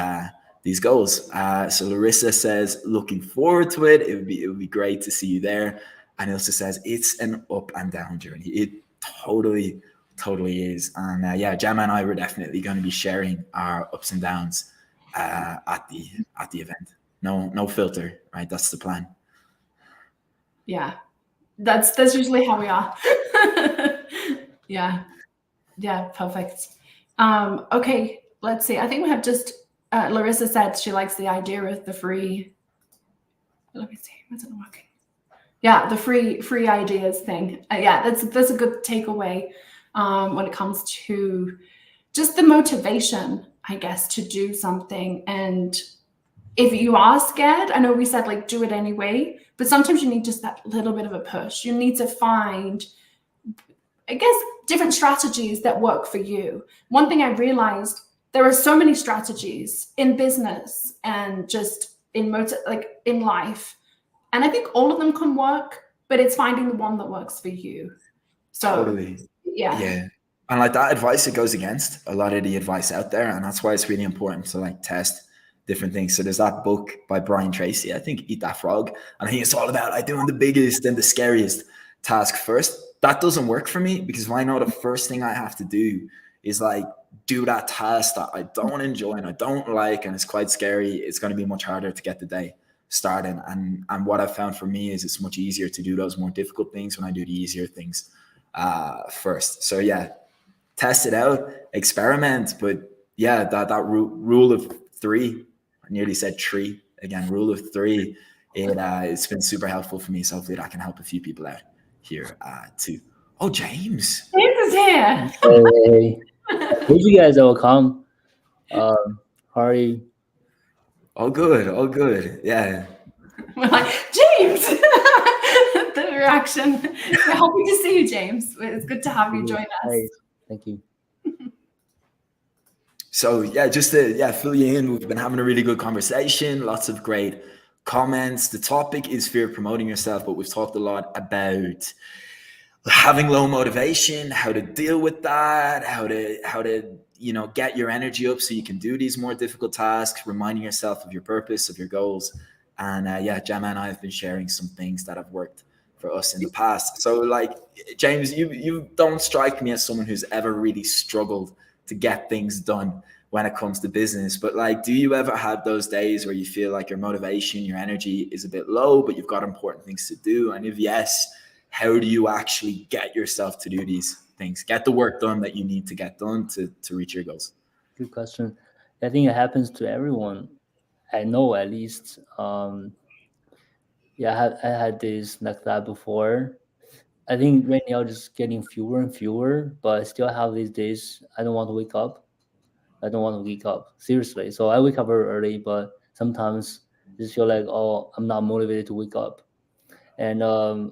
goals. So Larissa says, looking forward to it. It would be great to see you there. And Ilse says, it's an up and down journey. It totally is. And yeah, Gemma and I were definitely going to be sharing our ups and downs at the event. No filter, right? That's the plan. Yeah, that's usually how we are. Yeah, perfect. Okay, let's see. I think we have just Larissa said she likes the idea of the free. Let me see. What's it working? Yeah, the free ideas thing. Yeah, that's a good takeaway when it comes to just the motivation, I guess, to do something. And if you are scared, I know we said like do it anyway, but sometimes you need just that little bit of a push. You need to find, I guess, different strategies that work for you. One thing I realized, there are so many strategies in business and just in life. And I think all of them can work, but it's finding the one that works for you. So Totally. yeah. Yeah. And like that advice, it goes against a lot of the advice out there. And that's why it's really important to like test different things. So there's that book by Brian Tracy, I think, Eat That Frog. And I think it's all about like doing the biggest and the scariest task first. That doesn't work for me, because if I know the first thing I have to do is like do that task that I don't enjoy and I don't like, and it's quite scary, it's going to be much harder to get the day started. And what I've found for me is it's much easier to do those more difficult things when I do the easier things first. So yeah, test it out, experiment. But yeah, that rule of three, I nearly said tree again, rule of three, it's been super helpful for me. So hopefully that can help a few people out here too. Oh, James. James is here. Hey, told you guys I will come. How are you? All good. Yeah. We're like, James! The reaction. We're happy to see you, James. It's good to have you join us. Hey, thank you. So yeah, just to fill you in, we've been having a really good conversation, lots of great comments. The topic is fear of promoting yourself, but we've talked a lot about having low motivation, how to deal with that, how to get your energy up so you can do these more difficult tasks, reminding yourself of your purpose, of your goals. And yeah, Gemma and I have been sharing some things that have worked for us in the past. So like, James, you don't strike me as someone who's ever really struggled to get things done when it comes to business. But like, do you ever have those days where you feel like your motivation, your energy is a bit low, but you've got important things to do? And if yes, how do you actually get yourself to do these things, get the work done that you need to get done to reach your goals? Good question. I think it happens to everyone. I know at least. Yeah, I had days like that before. I think right now just getting fewer and fewer, but I still have these days I don't want to wake up. I don't want to wake up seriously. So I wake up very early, but sometimes I just feel like, oh, I'm not motivated to wake up, and I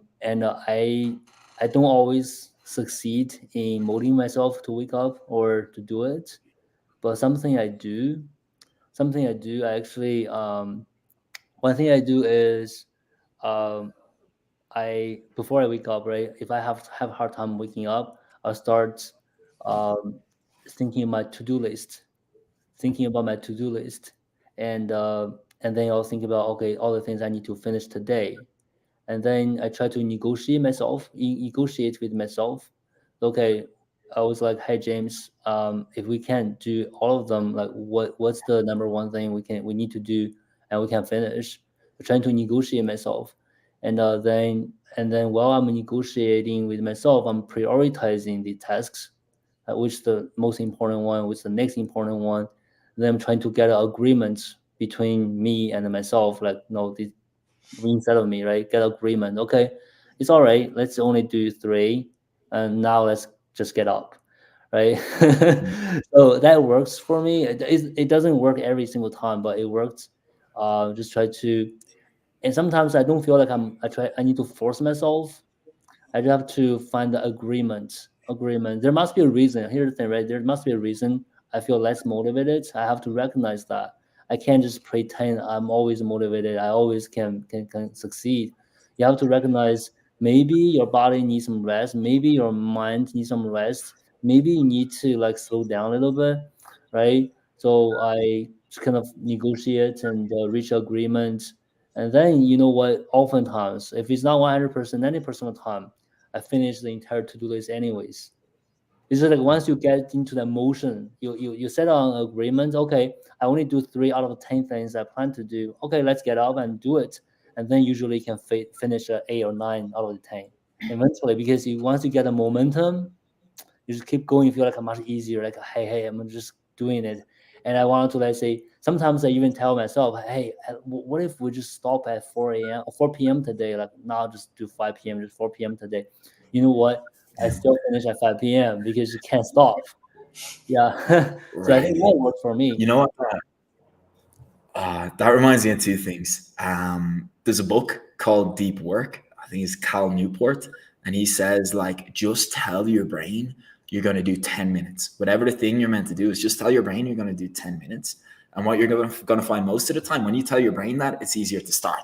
don't always succeed in motivating myself to wake up or to do it. But something I do, I actually one thing I do is um, I before I wake up, right? If I have a hard time waking up, I'll start um, thinking my to do list, thinking about my to do list, and then I'll think about, okay, all the things I need to finish today, and then I try to negotiate with myself. Okay, I was like, hey James, if we can't do all of them, like what's the number one thing we need to do and we can finish? Trying to negotiate myself, and then while I'm negotiating with myself, I'm prioritizing the tasks, which the most important one, which the next important one. Then I'm trying to get an agreement between me and myself, like no, this instead of me, right? Get agreement. Okay, it's all right. Let's only do three, and now let's just get up, right? Mm. So that works for me. It doesn't work every single time, but it works. Just try to, and sometimes I don't feel like I need to force myself. I just have to find the agreement. Agreement. There must be a reason. Here's the thing, right? There must be a reason I feel less motivated. I have to recognize that. I can't just pretend I'm always motivated. I always can succeed. You have to recognize maybe your body needs some rest. Maybe your mind needs some rest. Maybe you need to like slow down a little bit, right? So I just kind of negotiate and reach agreement. And then you know what? Oftentimes, if it's not 100%, 90% of the time, I finish the entire to-do list anyways. It's just like once you get into the motion, you set on agreement. Okay, I only do 3 out of 10 things I plan to do. Okay, let's get up and do it, and then usually you can finish 8 or 9 out of 10 eventually because once you get the momentum, you just keep going. You feel like much easier. Like hey, I'm just doing it. And I wanted to like say sometimes I even tell myself, hey, what if we just stop at 4 a.m. 4 p.m. today? Like not just do 5 p.m. just 4 p.m. today. You know what? I still finish at 5 p.m. because you can't stop. Yeah. So I Right. think that worked for me. You know what? That reminds me of two things. There's a book called Deep Work. I think it's Cal Newport, and he says like, just tell your brain you're going to do 10 minutes. Whatever the thing you're meant to do is just tell your brain you're going to do 10 minutes. And what you're going to find most of the time when you tell your brain that, it's easier to start.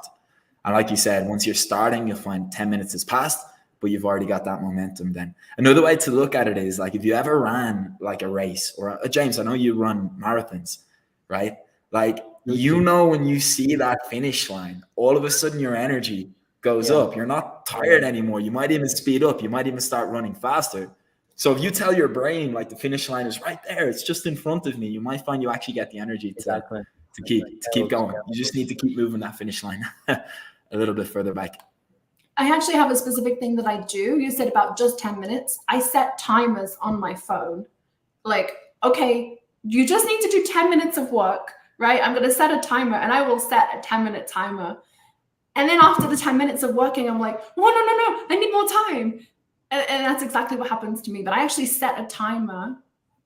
And like you said, once you're starting, you'll find 10 minutes has passed, but you've already got that momentum then. Another way to look at it is like if you ever ran like a race or James, I know you run marathons, right? Like, you know, when you see that finish line, all of a sudden your energy goes Yeah. up. You're not tired anymore. You might even speed up. You might even start running faster. So if you tell your brain like the finish line is right there, it's just in front of me, you might find you actually get the energy to Exactly. keep going. You just need to keep moving that finish line a little bit further back. I actually have a specific thing that I do. You said about just 10 minutes. I set timers on my phone. Like, okay, you just need to do 10 minutes of work, right? I'm going to set a timer and I will set a 10-minute timer. And then after the 10 minutes of working, I'm like, oh, no, I need more time. And that's exactly what happens to me. But I actually set a timer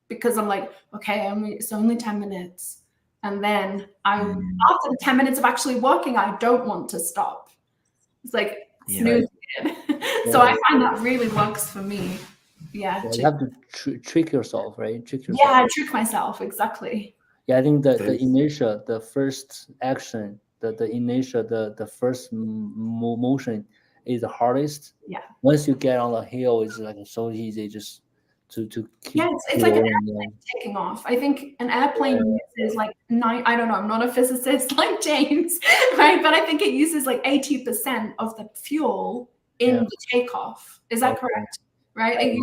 because I'm like, okay, it's only 10 minutes. And then after the 10 minutes of actually working, I don't want to stop. It's like snoozing it. So I find that really works for me. Yeah. You have to trick yourself, right? Yeah, I trick myself. Exactly. Yeah, I think the inertia, the first action, the inertia, the first motion is the hardest. Yeah. Once you get on the hill, it's like so easy just to keep. Yeah, it's like an airplane taking off. I think an airplane uses like I don't know, I'm not a physicist like James, right? But I think it uses like 80% of the fuel in the takeoff. Is that correct? Right?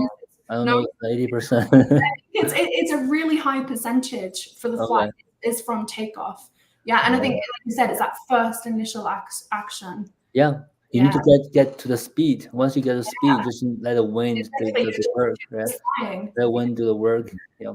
I don't know, 80%. It's a really high percentage for the flight is from takeoff. Yeah, and I think, like you said, it's that first initial action. Yeah, you need to get to the speed. Once you get the speed, just let the wind do the work. Right? Let the wind do the work. Yeah,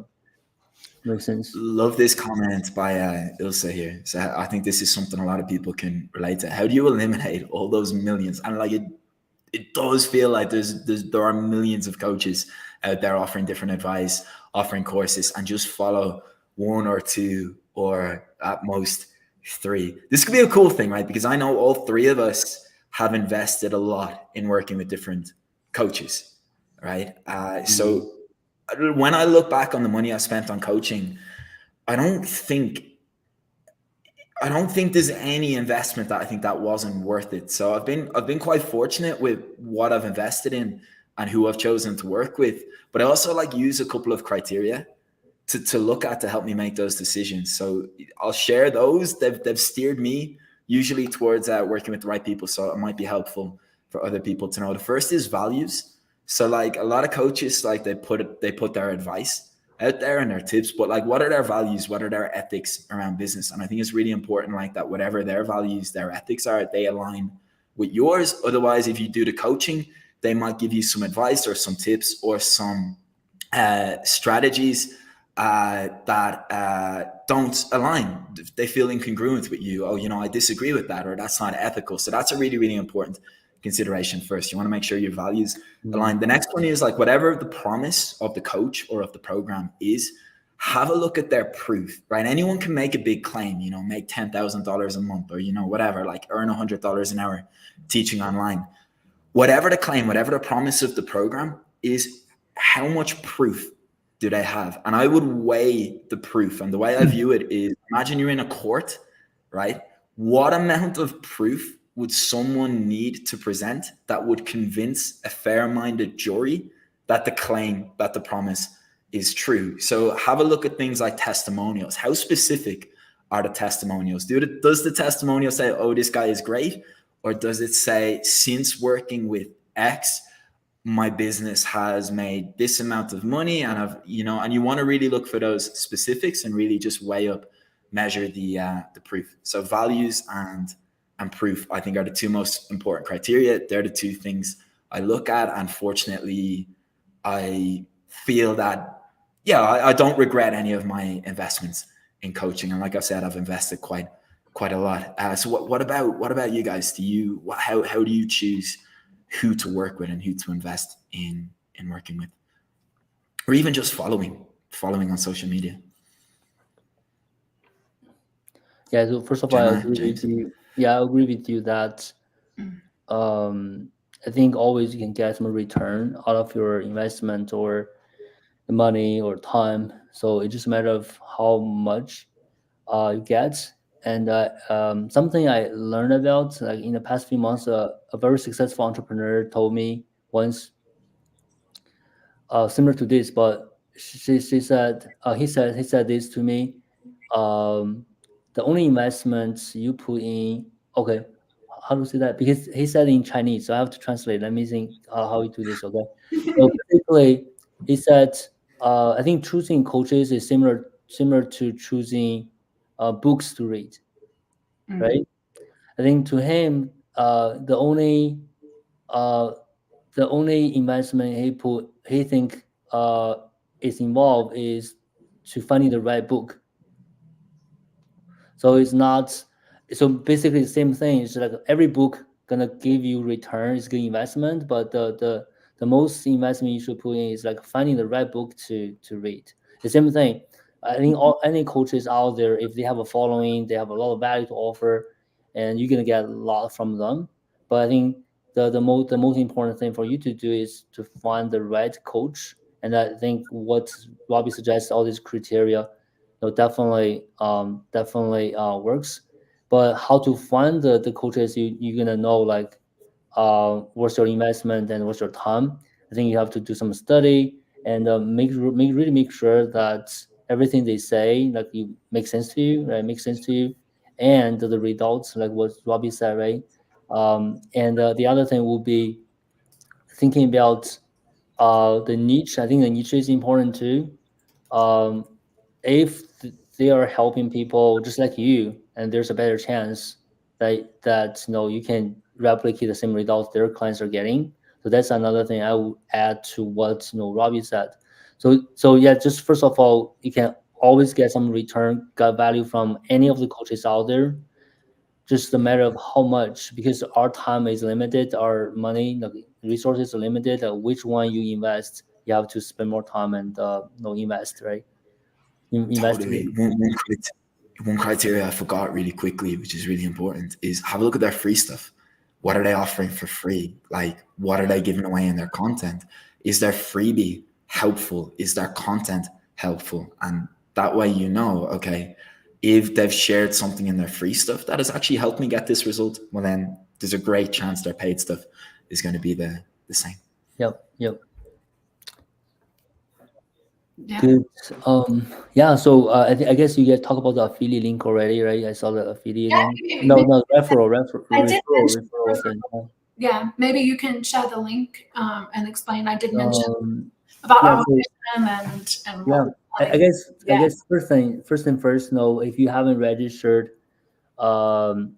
makes sense. Love this comment by Ilse here. So I think this is something a lot of people can relate to. How do you eliminate all those millions? And like it does feel like there are millions of coaches out there offering different advice, offering courses, and just follow one or two or at most three. This could be a cool thing, right? Because I know all three of us have invested a lot in working with different coaches, right? So when I look back on the money I spent on coaching, I don't think there's any investment that I think that wasn't worth it. So I've been quite fortunate with what I've invested in and who I've chosen to work with. But I also like use a couple of criteria to look at to help me make those decisions. So I'll share those. They've steered me usually towards working with the right people. So it might be helpful for other people to know. The first is values. So like a lot of coaches, like they put their advice out there and their tips, but like what are their values? What are their ethics around business? And I think it's really important, like that whatever their values, their ethics are, they align with yours. Otherwise, if you do the coaching, they might give you some advice or some tips or some strategies that don't align. They feel incongruent with you. Oh, I disagree with that, or that's not ethical. So that's a really, really important consideration first. You want to make sure your values align. The next one is like whatever the promise of the coach or of the program is, have a look at their proof, right? Anyone can make a big claim, make $10,000 a month or, whatever, like earn $100 an hour teaching online. Whatever the claim, whatever the promise of the program is, how much proof do they have? And I would weigh the proof. And the way I view it is, imagine you're in a court, right? What amount of proof would someone need to present that would convince a fair-minded jury that the claim, that the promise is true? So have a look at things like testimonials. How specific are the testimonials? Does the testimonial say, oh, this guy is great? Or does it say, since working with X, my business has made this amount of money? And and you want to really look for those specifics and really just weigh up, measure the proof. So values and proof, I think, are the two most important criteria. They're the two things I look at. Unfortunately, I feel that, I don't regret any of my investments in coaching. And like I've said, I've invested quite a lot. So what about you guys? How do you choose who to work with and who to invest in working with, or even just following on social media? Yeah. So first of all, I agree with you. Yeah, I agree with you that I think always you can get some return out of your investment or the money or time. So it's just a matter of how much you get. And something I learned about, like in the past few months, a very successful entrepreneur told me once, similar to this, but she said, he said this to me. The only investments you put in, okay, how to say that? Because he said in Chinese, so I have to translate. Let me think how we do this. Okay, so basically, he said, I think choosing coaches is similar to choosing books to read, right? I think to him, uh, the only investment he think is involved is to finding the right book. So it's not, so basically the same thing. It's like every book gonna give you return, it's good investment, but the most investment you should put in is like finding the right book to read. The same thing. I think any coaches out there, if they have a following, they have a lot of value to offer, and you're gonna get a lot from them. But I think the most important thing for you to do is to find the right coach. And I think what Robbie suggests, all these criteria, definitely works. But how to find the coaches, you're gonna know, like what's your investment and what's your time. I think you have to do some study and really make sure that everything they say, like, you make sense to you, right? Makes sense to you, and the results, like what Robbie said, right? And the other thing will be thinking about the niche. I think the niche is important too. um, if they are helping people just like you, and there's a better chance that you can replicate the same results their clients are getting. So that's another thing I would add to what Robbie said. So yeah, just first of all, you can always get some return, got value from any of the coaches out there. Just a matter of how much, because our time is limited, our money, the resources are limited. Which one you invest, you have to spend more time and invest, right? Invest. Totally. One criteria I forgot really quickly, which is really important, is have a look at their free stuff. What are they offering for free? Like, what are they giving away in their content? Is their freebie helpful? Is their content helpful? And that way, okay, if they've shared something in their free stuff that has actually helped me get this result, well, then there's a great chance their paid stuff is going to be the same. Yep. Yeah. Good. Yeah. So I guess you guys talk about the affiliate link already, right? I saw the affiliate link. No, referral I did mention referral thing. Yeah, maybe you can share the link and explain. I did mention Um, about yeah. our So mission and what yeah, we're I planning. guess Yeah. first thing first. No, if you haven't registered, um,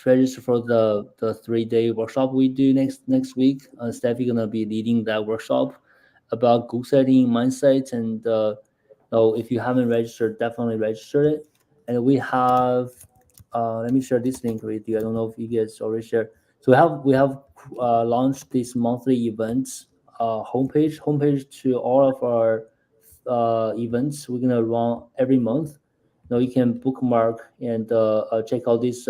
register for the 3 day workshop we do next week. Steffi gonna be leading that workshop about goal setting mindset. And so if you haven't registered, definitely register it. And we have let me share this link with you. I don't know if you guys already share. So we have launched this monthly events homepage to all of our events we're gonna run every month. Now you can bookmark and check out this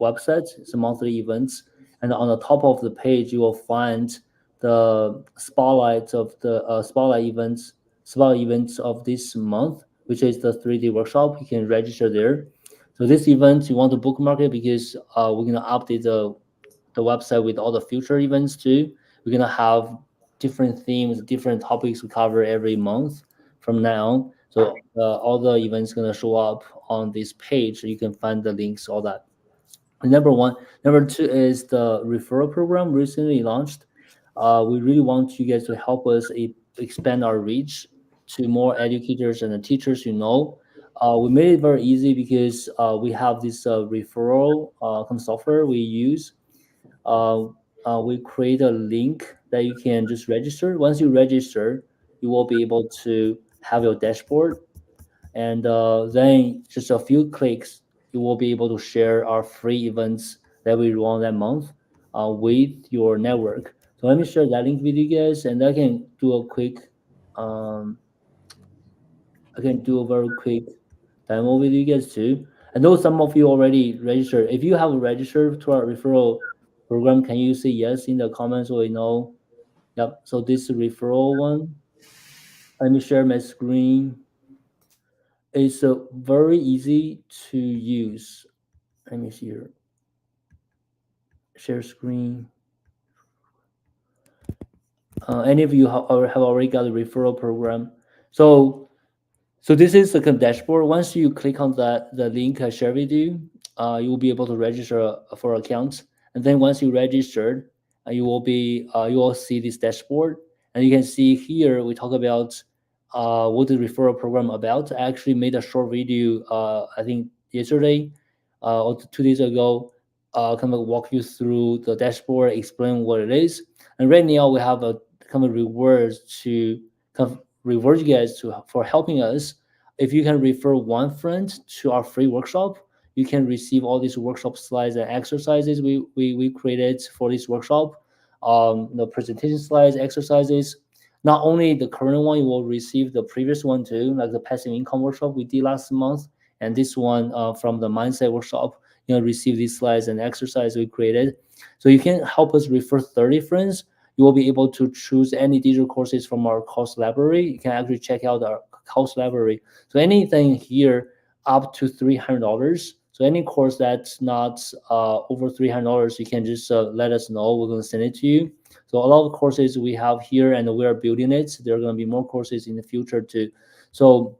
website. It's a monthly events, and on the top of the page you will find the spotlights of the spotlight events of this month, which is the 3D workshop. You can register there. So this event you want to bookmark it because we're gonna update the website with all the future events too. We're gonna have different themes, different topics we cover every month from now on. So all the events gonna show up on this page. So you can find the links, all that. Number one. Number two is the referral program recently launched. We really want you guys to help us expand our reach to more educators and the teachers. We made it very easy because we have this referral kind of software we use. uh, we create a link that you can just register. Once you register, you will be able to have your dashboard, and then just a few clicks, you will be able to share our free events that we run that month with your network. So let me share that link with you guys, and um, I can do a very quick demo with you guys too. I know some of you already registered. If you have registered to our referral program, can you say yes in the comments so we know? Yep. So this referral one, let me share my screen. It's very easy to use. Let me see here. Share screen. Any of you have already got a referral program? So this is the kind of dashboard. Once you click on the link I share with you, you will be able to register for accounts. And then once you registered, you will see this dashboard, and you can see here we talk about what the referral program about. I actually made a short video, I think yesterday or 2 days ago, kind of walk you through the dashboard, explain what it is. And right now we have a kind of rewards to kind of reward you guys for helping us. If you can refer one friend to our free workshop, you can receive all these workshop slides and exercises we created for this workshop. The presentation slides, exercises. Not only the current one, you will receive the previous one too, like the passive income workshop we did last month, and this one from the mindset workshop. Receive these slides and exercise we created. So you can help us refer 30 friends. You will be able to choose any digital courses from our course library. You can actually check out our course library. So anything here up to $300. So any course that's not over $300, you can just let us know. We're going to send it to you. So a lot of courses we have here, and we are building it. There are going to be more courses in the future too. So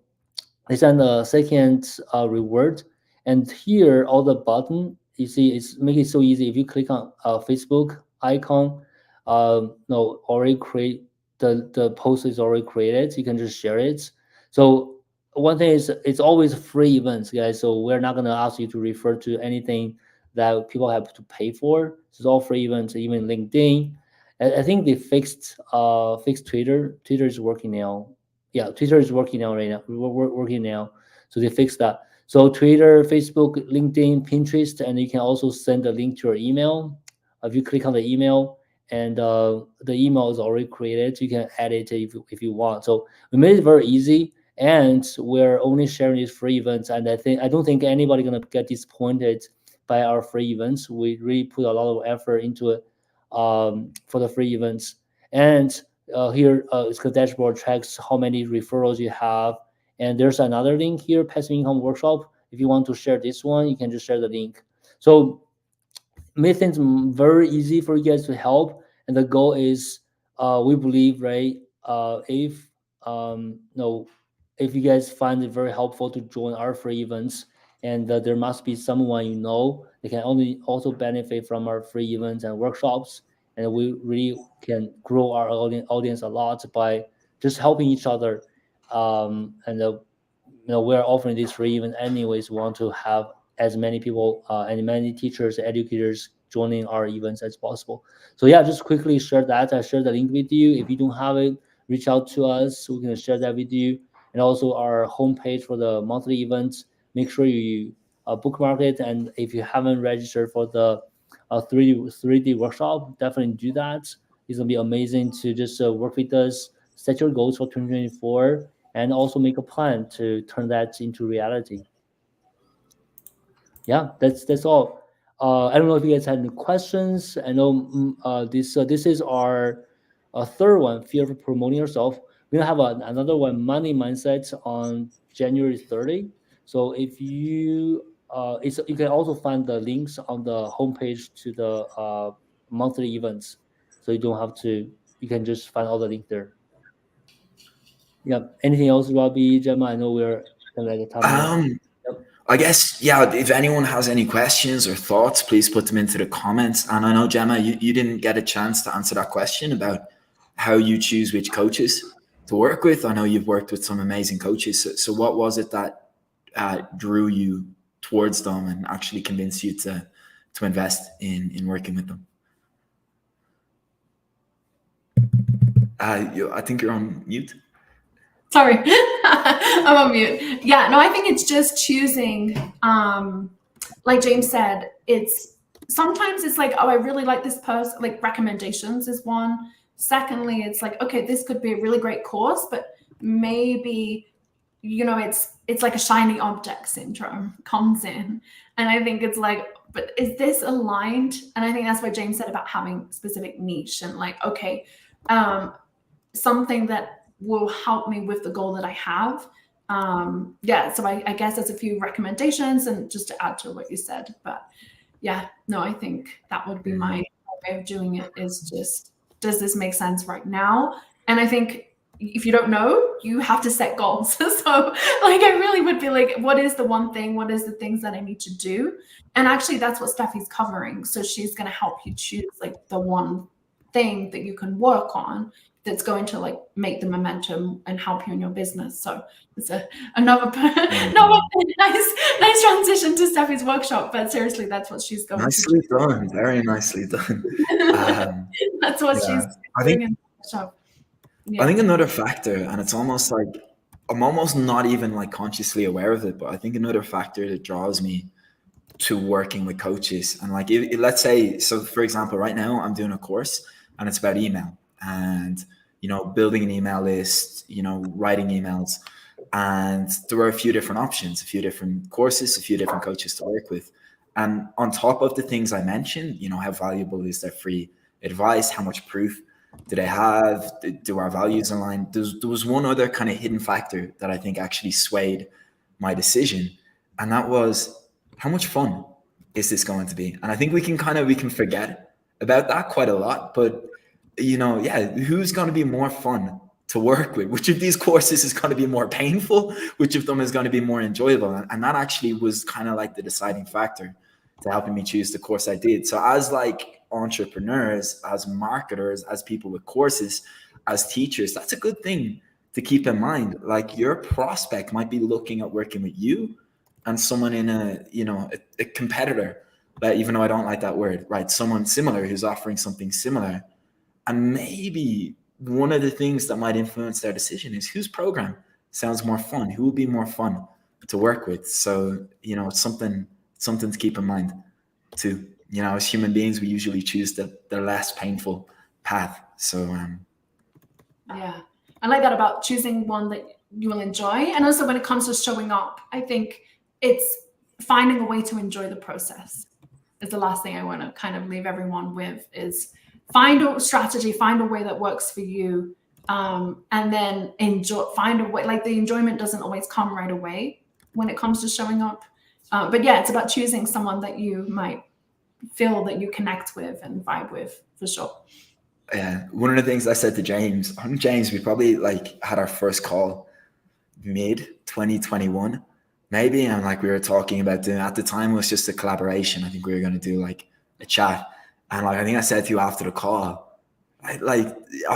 it's on the second reward, and here all the button you see it's make it so easy. If you click on Facebook icon, no, already create the post is already created. You can just share it. So one thing is it's always free events, guys. So we're not gonna ask you to refer to anything that people have to pay for. It's all free events, even LinkedIn. I think they fixed Twitter. Twitter is working now. Yeah, Twitter is working now right now. We're working now, so they fixed that. So Twitter, Facebook, LinkedIn, Pinterest, and you can also send a link to your email. If you click on the email, and the email is already created, you can add it if you want. So we made it very easy, and we're only sharing these free events. And I don't think anybody gonna get disappointed by our free events. We really put a lot of effort into it for the free events. And here it's the dashboard tracks how many referrals you have. And there's another link here, passive income workshop. If you want to share this one, you can just share the link. So make things very easy for you guys to help. And the goal is, we believe, right? If no, if you guys find it very helpful to join our free events, and there must be someone that can only also benefit from our free events and workshops. and we really can grow our audience a lot by just helping each other. And we're offering this free even anyways. We want to have as many people and many teachers, educators joining our events as possible. So yeah, just quickly share that. I share the link with you. If you don't have it, reach out to us. We can share that with you. And also our homepage for the monthly events. Make sure you bookmark it. And if you haven't registered for the 3D workshop, definitely do that. It's gonna be amazing to just work with us, set your goals for 2024, and also make a plan to turn that into reality. Yeah, that's all. I don't know if you guys had any questions. I know this is our third one, fear of promoting yourself. We're gonna have another one, money mindset, on January 30. So if you you can also find the links on the homepage to the monthly events. So you don't have to. You can just find all the link there. Yeah. Anything else, Robbie, Gemma? I know we're kind of at the time limit. Yep. I guess, yeah, if anyone has any questions or thoughts, please put them into the comments. And I know, Gemma, you didn't get a chance to answer that question about how you choose which coaches to work with. I know you've worked with some amazing coaches. So what was it that drew you towards them and actually convinced you to invest in working with them? I think you're on mute. Sorry, I'm on mute. Yeah, no, I think it's just choosing, like James said, sometimes it's like, oh, I really like this person, like recommendations is one. Secondly, it's like, okay, this could be a really great course, but maybe, it's like a shiny object syndrome comes in. And I think it's like, but is this aligned? And I think that's what James said about having specific niche and like, okay, something that will help me with the goal that I have. So I guess there's a few recommendations and just to add to what you said, but yeah, no, I think that would be my way of doing it, is just, does this make sense right now? And I think if you don't know, you have to set goals. So like, I really would be like, what is the one thing? What is the things that I need to do? And actually that's what Steffi's covering. So she's going to help you choose like the one thing that you can work on that's going to like make the momentum and help you in your business. So it's another nice transition to Steffi's workshop, but seriously, that's what she's going nicely to do. Done, very nicely done. That's what she's doing in the workshop. Yeah. I think another factor, and it's almost like I'm almost not even like consciously aware of it, but I think another factor that draws me to working with coaches, and like let's say, so for example, right now I'm doing a course and it's about email and building an email list, writing emails, and there are a few different options, a few different courses, a few different coaches to work with. And on top of the things I mentioned, how valuable is their free advice, how much proof do they have, do our values align? There was one other kind of hidden factor that I think actually swayed my decision, and that was, how much fun is this going to be? And I think we can forget about that quite a lot, but who's going to be more fun to work with? Which of these courses is going to be more painful? Which of them is going to be more enjoyable? And that actually was kind of like the deciding factor to helping me choose the course I did. So as like entrepreneurs, as marketers, as people with courses, as teachers, that's a good thing to keep in mind. Like, your prospect might be looking at working with you and someone in a competitor, but even though I don't like that word, right? Someone similar who's offering something similar. And maybe one of the things that might influence their decision is whose program sounds more fun, who will be more fun to work with. So, it's something to keep in mind too. As human beings, we usually choose the less painful path. So, yeah, I like that about choosing one that you will enjoy. And also when it comes to showing up, I think it's finding a way to enjoy the process is the last thing I want to kind of leave everyone with, is find a strategy, find a way that works for you, and then find a way. Like, the enjoyment doesn't always come right away when it comes to showing up. But yeah, it's about choosing someone that you might feel that you connect with and vibe with, for sure. Yeah, one of the things I said to James, we probably like had our first call mid 2021, maybe, and like we were talking about doing, at the time it was just a collaboration. I think we were going to do like a chat, And like I think I said to you after the call, I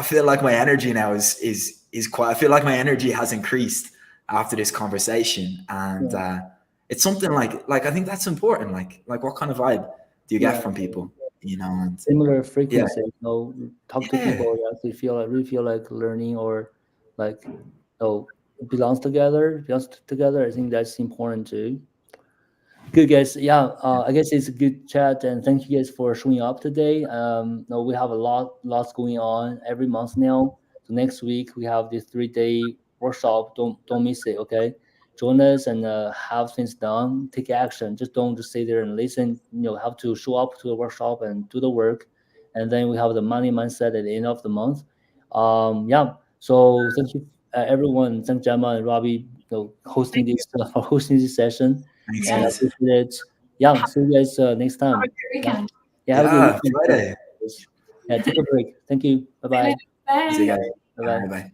feel like my energy now is quite. I feel like my energy has increased after this conversation, and Yeah, it's something like I think that's important. Like what kind of vibe do you yeah. get from people? You know, and Similar yeah, frequency. Talk to yeah, people that actually really feel like learning or like belongs together. I think that's important too. Good guys, yeah. I guess it's a good chat, and thank you guys for showing up today. No, we have lots going on every month now. So next week we have this 3 day workshop. Don't miss it. Okay, join us and have things done. Take action. Just stay there and listen. Have to show up to the workshop and do the work, and then we have the money mindset at the end of the month. Yeah. So thank you, everyone. Thank Gemma and Robbie, hosting Thank you. this for hosting this session, thanks, and I Yes. guys. appreciate it. Yeah, see you guys next Have a time. good Yeah, weekend. yeah, have a good Yeah, weekend. Friday. Yeah, take a break. Thank you. Bye See you bye. later. See you Bye. guys. Bye All right, bye. bye.